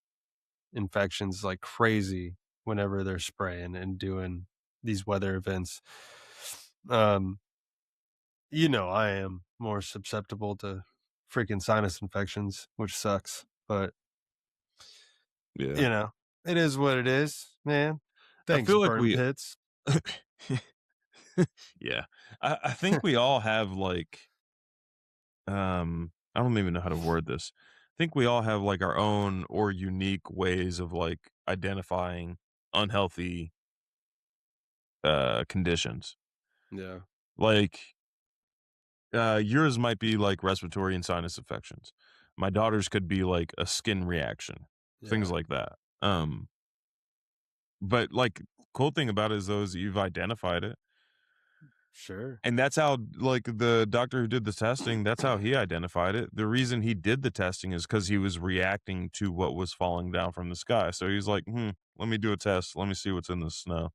infections like crazy whenever they're spraying and doing these weather events. Um, I am more susceptible to freaking sinus infections, which sucks. But Yeah. you know, it is what it is, man. I Thanks, feel like burn we pits. Yeah. I think we all have like, I don't even know how to word this. I think we all have like our own or unique ways of like identifying unhealthy conditions. Yeah, Like yours might be like respiratory and sinus infections. My daughter's could be like a skin reaction, things yeah, like that. Um, but like cool thing about it is those you've identified it. sure. And that's how like the doctor who did the testing, that's how he identified it. The reason he did the testing is because he was reacting to what was falling down from the sky. So he's like, let me do a test. Let me see what's in the snow.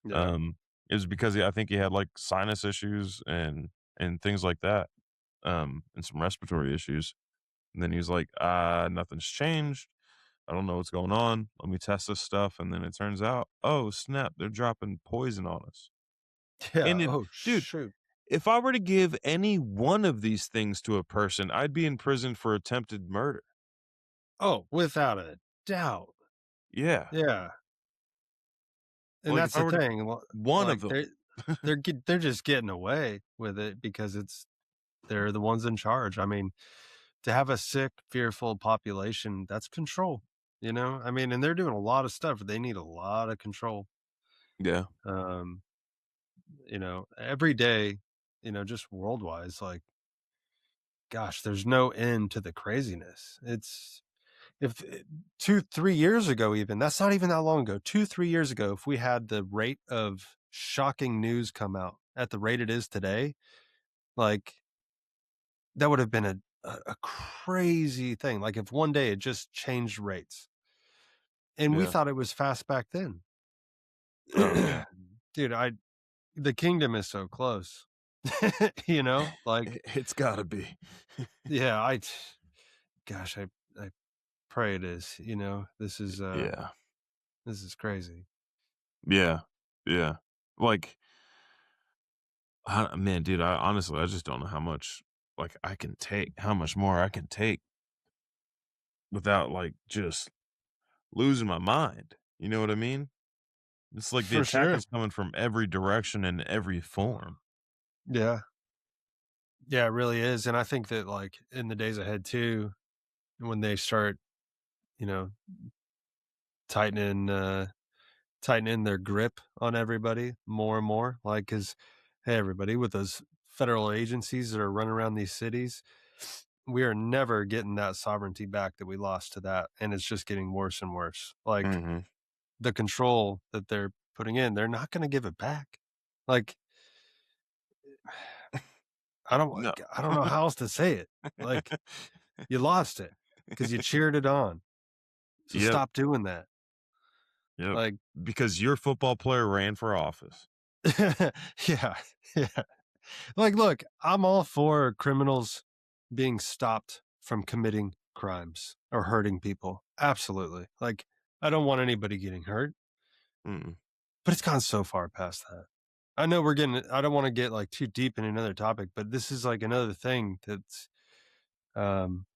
Yeah, Um, it was because I think he had like sinus issues and things like that. And some respiratory issues. And then he was like, nothing's changed. I don't know what's going on. Let me test this stuff. And then it turns out, oh, snap, they're dropping poison on us. yeah. And it, Oh dude, shoot. if I were to give any one of these things to a person, I'd be in prison for attempted murder. Oh, without a doubt. Yeah. Yeah. And Like that's if I the were to thing, one of like, them. they're just getting away with it because they're the ones in charge. I mean, to have a sick, fearful population, that's control, I mean, and they're doing a lot of stuff, they need a lot of control. Yeah. Um, every day, just worldwide, it's like, gosh, there's no end to the craziness. It's if 2, 3 years ago even, that's not even that long ago, 2, 3 years ago, if we had the rate of shocking news come out at the rate it is today, like, that would have been a crazy thing, like, if one day it just changed rates, and we Yeah. thought it was fast back then. Oh yeah. Dude, the kingdom is so close, like, It's gotta be. yeah, gosh, I pray it is, Yeah. this is crazy. Yeah. Yeah. Like, man, dude, I honestly, I just don't know how much like I can take, how much more I can take without like just losing my mind. You know what I mean? It's like the For attack sure. is coming from every direction and every form. Yeah. Yeah, it really is, and I think that, like, in the days ahead too, when they start, you know, tightening, uh tightening their grip on everybody more and more, like, because hey, everybody, with those federal agencies that are running around these cities, we are never getting that sovereignty back that we lost to that, and it's just getting worse and worse. Like, Mhm. the control that they're putting in, they're not gonna give it back. Like, No. I don't know how else to say it. Like, you lost it because you cheered it on. So Yep, stop doing that. yep. Like, Because your football player ran for office. yeah, yeah. Like, look, I'm all for criminals being stopped from committing crimes or hurting people. Absolutely. Like, I don't want anybody getting hurt, Mm-mm. but it's gone so far past that. I know we're getting, I don't want to get like too deep in another topic, but this is like another thing that's, um,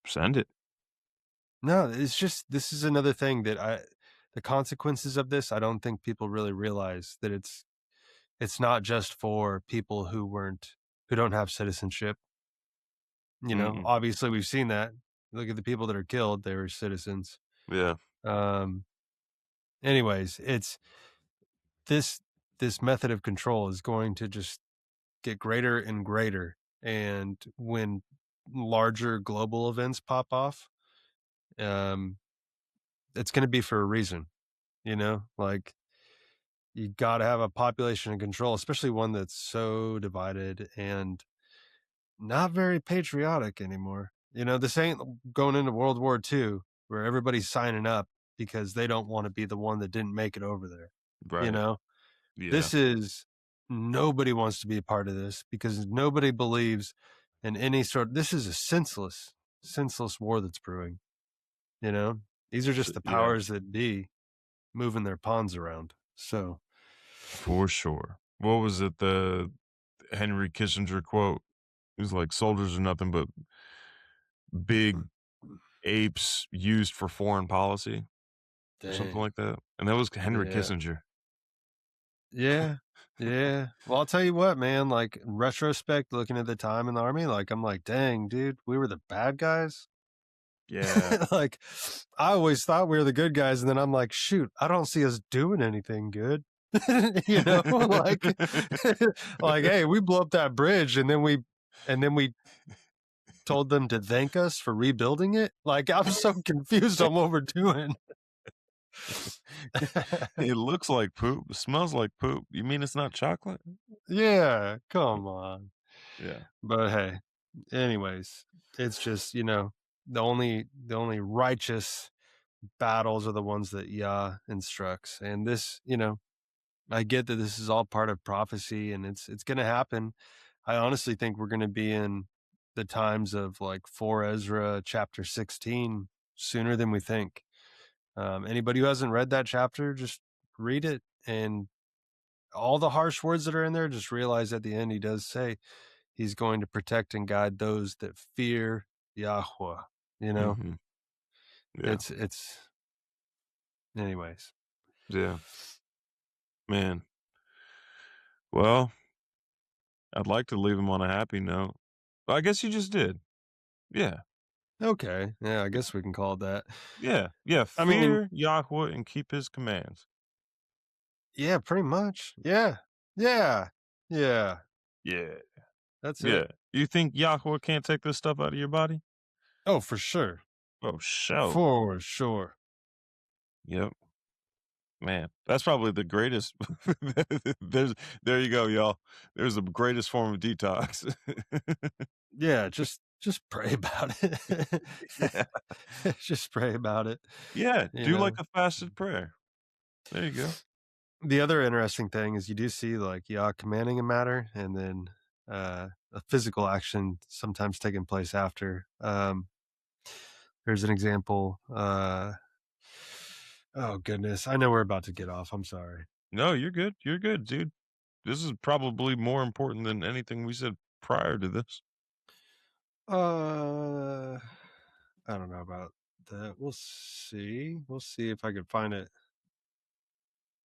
Send it. no, it's just, this is another thing that the consequences of this, I don't think people really realize that it's not just for people who don't have citizenship. You know, Mm-mm. obviously we've seen that. Look at the people that are killed, they were citizens. Yeah. Um, anyways, it's this this method of control is going to just get greater and greater. And when larger global events pop off, um, it's gonna be for a reason, you know? Like you gotta have a population in control, especially one that's so divided and not very patriotic anymore. You know, this ain't going into World War II where everybody's signing up because they don't want to be the one that didn't make it over there. You Right. know, Yeah. this is nobody wants to be a part of this because nobody believes in any sort. This is a senseless war that's brewing. You know, these are just the Yeah. powers that be moving their pawns around. So, For sure. What was it? The Henry Kissinger quote? He was like, "Soldiers are nothing but big apes used for foreign policy," or something dang. like that. And that was Henry Yeah. Kissinger. Yeah. Yeah. Well, I'll tell you what, man, like retrospect, looking at the time in the army, like I'm like, dang, dude, we were the bad guys. Yeah. Like I always thought we were the good guys, and then I'm like, shoot, I don't see us doing anything good. You know, like like, hey, we blew up that bridge and then we told them to thank us for rebuilding it. Like I'm so confused on what we're doing. It looks like poop. It smells like poop. You mean it's not chocolate? Yeah, come on. Yeah. But hey, anyways, it's just, the only righteous battles are the ones that Yah instructs. And this, I get that this is all part of prophecy and it's gonna happen. I honestly think we're gonna be in the times of like 4 Ezra chapter 16 sooner than we think. Anybody who hasn't read that chapter, just read it and all the harsh words that are in there, just realize at the end he does say he's going to protect and guide those that fear Yahweh. You know, Mhm. Yeah. it's anyways. Yeah. Man. Well, I'd like to leave him on a happy note. I guess you just did. Yeah. Okay. Yeah, I guess we can call it that. Yeah. Yeah. I mean, Fear Yahweh and keep his commands. yeah, pretty much. Yeah. Yeah. Yeah. Yeah. That's Yeah. it. You think Yahweh can't take this stuff out of your body? Oh, for sure. Oh, show. For sure. Yep. Man, that's probably the greatest. There's there you go, y'all. There's the greatest form of detox. Yeah, just pray about it. Yeah. Just pray about it, Yeah, you do like know. a fasted prayer. There you go. The other interesting thing is you do see like Yah commanding a matter and then a physical action sometimes taking place after. There's an example. Oh goodness, I know we're about to get off. I'm sorry. No, you're good. You're good, dude. This is probably more important than anything we said prior to this. Uh, I don't know about that. We'll see. We'll see if I can find it.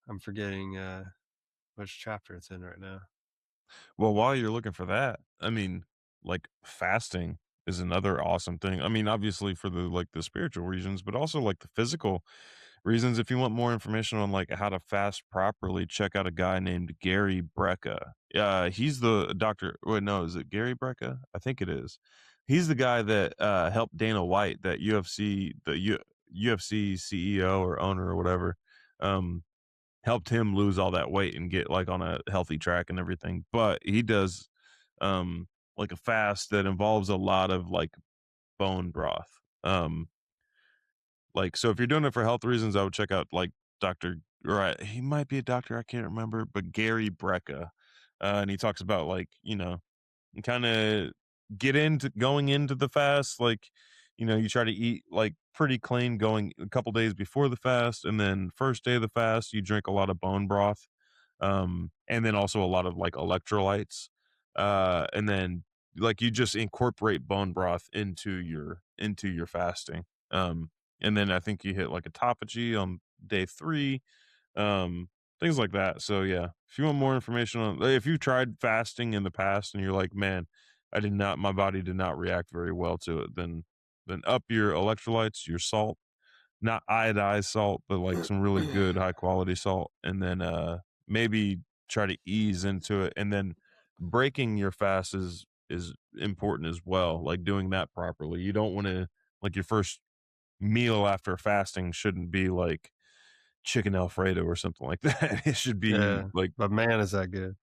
I'm forgetting which chapter it's in right now. Well, while you're looking for that, I mean, like fasting is another awesome thing. I mean, obviously for the like the spiritual reasons, but also like the physical reasons. If you want more information on like how to fast properly, check out a guy named Gary Brecka. He's the doctor. Wait, no, is it Gary Brecka? I think it is. He's the guy that helped Dana White, that UFC CEO or owner or whatever. Um, Helped him lose all that weight and get, like, on a healthy track and everything, but he does um, like a fast that involves a lot of like bone broth. Like, so if you're doing it for health reasons, I would check out like Dr. Right, he might be a doctor, I can't remember, but Gary Brecka. And he talks about like, kind of get into going into the fast, like, you try to eat like pretty clean going a couple days before the fast, and then first day of the fast, you drink a lot of bone broth, and then also a lot of like electrolytes, and then like you just incorporate bone broth into your fasting, and then I think you hit like autophagy on day 3, um, things like that. So yeah, if you want more information on, if you've tried fasting in the past and you're like, man, my body did not react very well to it, then up your electrolytes, your salt, not iodized salt, but like some really good high quality salt, and then maybe try to ease into it, and then breaking your fast is important as well. Like doing that properly. You don't want to, like, your first meal after fasting shouldn't be like chicken Alfredo or something like that. It should be Yeah, like, but man, is that good.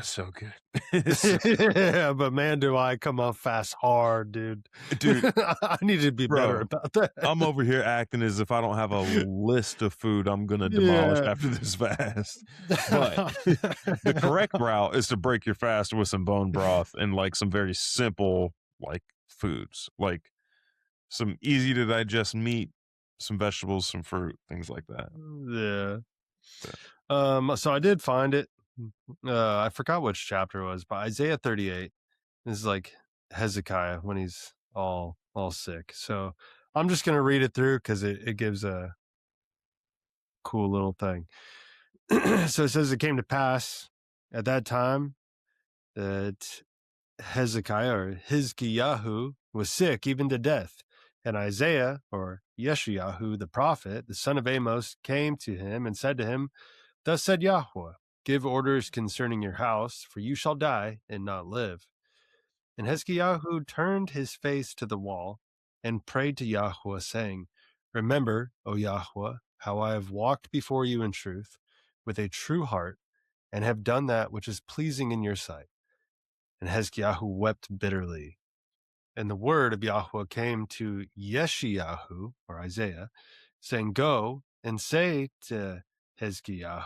so good. It's so Yeah, but man, do I come off fast hard, dude. dude, I need to be better bro, about that. I'm over here acting as if I don't have a list of food I'm gonna demolish Yeah. after this fast. But the correct route is to break your fast with some bone broth and like some very simple like foods, like some easy to digest meat, some vegetables, some fruit, things like that. Yeah. Yeah. So I did find it. I forgot which chapter it was, but Isaiah 38. This is like Hezekiah when he's all sick. So I'm just gonna read it through because it gives a cool little thing. So it says, it came to pass at that time that Hezekiah or Hizkiyahu was sick even to death. And Isaiah or Yeshayahu the prophet, the son of Amos, came to him and said to him, thus said Yahweh, give orders concerning your house, for you shall die and not live. And Hezekiah turned his face to the wall and prayed to Yahweh, saying, remember, O Yahweh, how I have walked before you in truth, with a true heart, and have done that which is pleasing in your sight. And Hezekiah wept bitterly. And the word of Yahweh came to Yeshayahu, or Isaiah, saying, go and say to Hezekiah,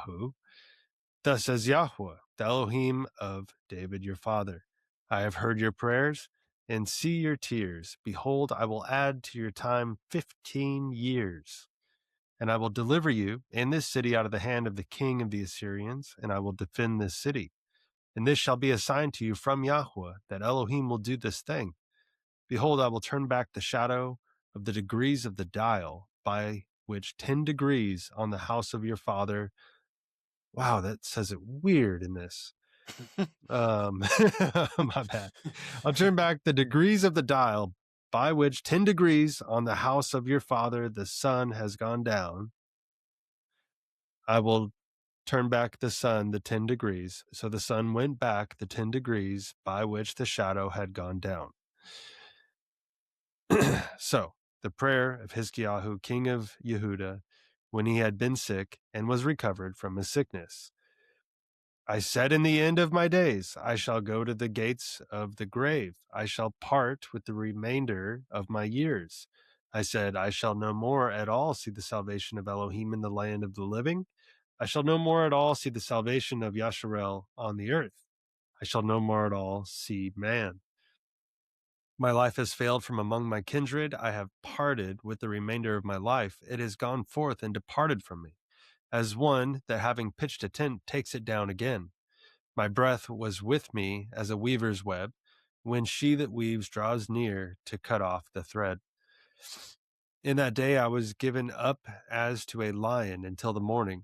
thus says Yahweh, the Elohim of David your father, I have heard your prayers and see your tears. Behold, I will add to your time 15 years. And I will deliver you and this city out of the hand of the king of the Assyrians, and I will defend this city. And this shall be a sign to you from Yahweh, that Elohim will do this thing. Behold, I will turn back the shadow of the degrees of the dial, by which 10 degrees on the house of your father. Wow, that says it weird in this. My bad. I'll turn back the degrees of the dial, by which 10 degrees on the house of your father the sun has gone down. I will turn back the sun the 10 degrees. So the sun went back the 10 degrees by which the shadow had gone down. So the prayer of Hizkiyahu, king of Yehuda, when he had been sick and was recovered from his sickness. I said, in the end of my days, I shall go to the gates of the grave. I shall part with the remainder of my years. I said, I shall no more at all see the salvation of Elohim in the land of the living. I shall no more at all see the salvation of Yasharel on the earth. I shall no more at all see man. My life has failed from among my kindred. I have parted with the remainder of my life. It has gone forth and departed from me, as one that having pitched a tent takes it down again. My breath was with me as a weaver's web, when she that weaves draws near to cut off the thread. In that day I was given up as to a lion until the morning.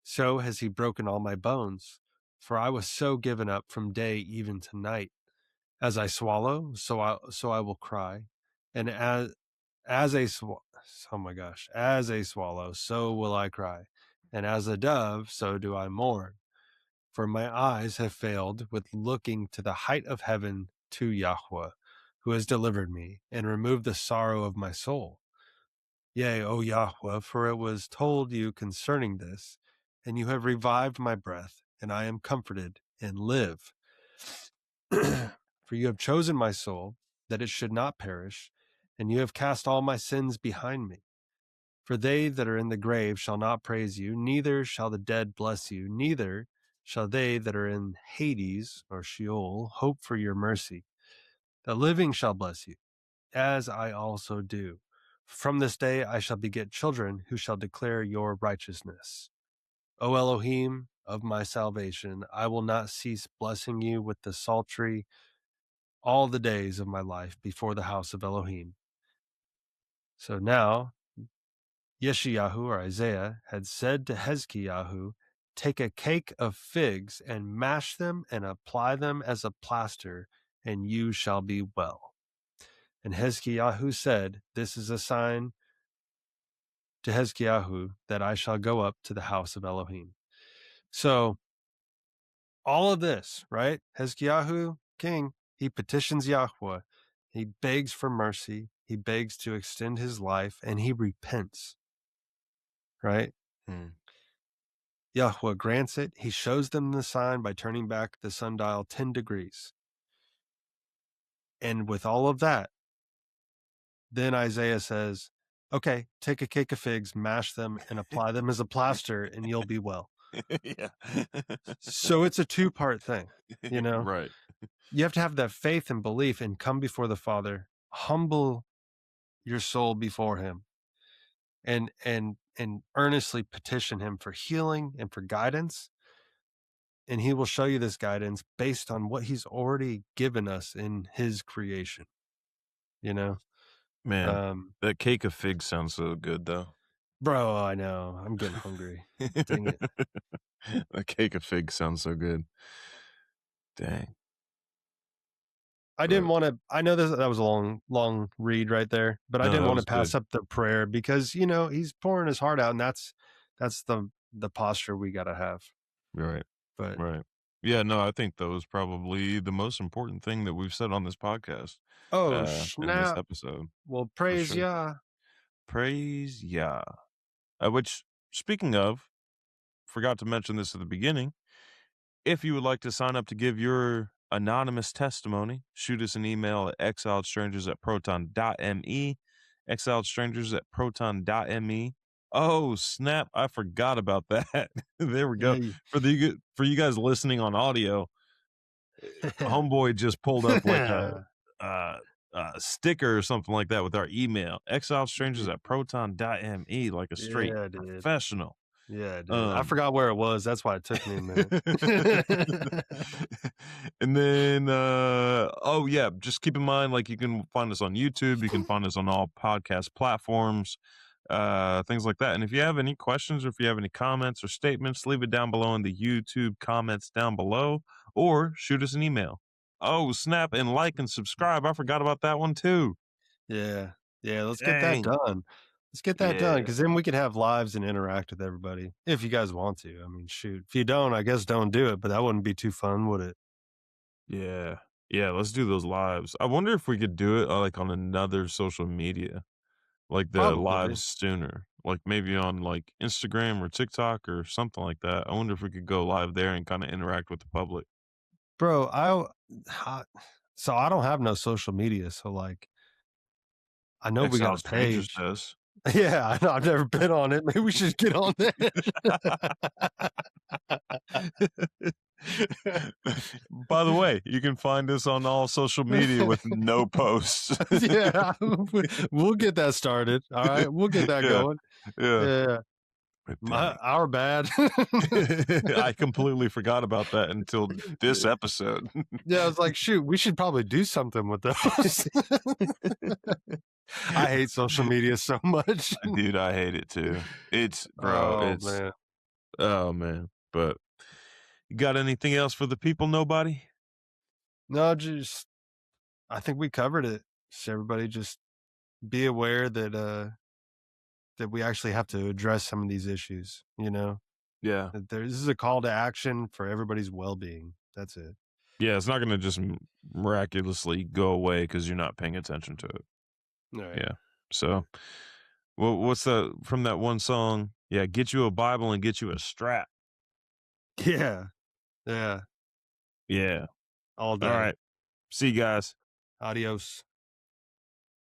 So has he broken all my bones, for I was so given up from day even to night. As I swallow, so I will cry, and as a oh my gosh, as a swallow, so will I cry, and as a dove, so do I mourn. For my eyes have failed with looking to the height of heaven, to Yahweh, who has delivered me and removed the sorrow of my soul. Yea, O Yahweh, for it was told you concerning this, and you have revived my breath, and I am comforted and live. For you have chosen my soul, that it should not perish, and you have cast all my sins behind me. For they that are in the grave shall not praise you, neither shall the dead bless you, neither shall they that are in Hades or Sheol hope for your mercy. The living shall bless you, as I also do. From this day I shall beget children who shall declare your righteousness. O Elohim of my salvation, I will not cease blessing you with the psaltery all the days of my life before the house of Elohim. So now Yeshayahu or Isaiah had said to Hezekiah, take a cake of figs and mash them and apply them as a plaster, and you shall be well. And Hezekiah said, this is a sign to Hezekiah that I shall go up to the house of Elohim. So all of this, right? Hezekiah, king, he petitions Yahweh. He begs for mercy. He begs to extend his life, and he repents, right? Yahweh grants it. He shows them the sign by turning back the sundial 10 degrees. And with all of that, then Isaiah says, okay, take a cake of figs, mash them, and apply them as a plaster, and you'll be well. Yeah. So it's a two-part thing, you know? Right. You have to have that faith and belief and come before the Father, humble your soul before him, and earnestly petition him for healing and for guidance. And he will show you this guidance based on what he's already given us in his creation, you know? Man, that cake of figs sounds so good, though. Bro, I know. I'm getting hungry. Dang it. A cake of figs sounds so good. Dang. I didn't want to, I know that was a long read right there, but I didn't want to pass up the prayer because, you know, he's pouring his heart out, and that's the posture we got to have. Right. But right. Yeah, no, I think that was probably the most important thing that we've said on this podcast. Oh, in this snap. episode. Well, praise sure. Yah. Praise Yah. Which, speaking of, forgot to mention this at the beginning. If you would like to sign up to give your anonymous testimony, shoot us an email at exiledstrangers@proton.me, exiledstrangers@proton.me. Oh, snap. I forgot about that. There we go. Yeah. For you guys listening on audio, Homeboy just pulled up like a sticker or something like that with our email, exiledstrangers@proton.me, like a straight professional. Yeah, dude. I forgot where it was. That's why it took me a minute. And then, oh yeah, just keep in mind, like, you can find us on YouTube. You can find us on all podcast platforms, things like that. And if you have any questions or if you have any comments or statements, leave it down below in the YouTube comments down below, or shoot us an email. Oh, snap, and like and subscribe. I forgot about that one too. Yeah. Yeah, let's get that done. Let's get that done, because then we could have lives and interact with everybody if you guys want to. I mean, shoot. If you don't, I guess don't do it, but that wouldn't be too fun, would it? Yeah. Yeah, let's do those lives. I wonder if we could do it like on another social media, like the Probably. lives sooner, like maybe on like Instagram or TikTok or something like that. I wonder if we could go live there and kind of interact with the public. Bro, so I don't have no social media, so like I know we got a page. Does. Yeah, I know. I've never been on it. Maybe we should get on there. By the way, you can find us on all social media with no posts. Yeah, we'll get that started. All right, we'll get that going. Yeah. Our bad. I completely forgot about that until this episode. Yeah, I was like, shoot, we should probably do something with those. I hate social media so much. Dude, I hate it too. Oh man. But you got anything else for the people? Nobody? No, I think we covered it. So everybody just be aware that we actually have to address some of these issues, you know? Yeah. This is a call to action for everybody's well-being. That's it. Yeah, it's not going to just miraculously go away because you're not paying attention to it. Right. Yeah. So, well, what's from that one song? Yeah, get you a Bible and get you a strap. Yeah. Yeah. Yeah. all All day. right. See you guys. Adios.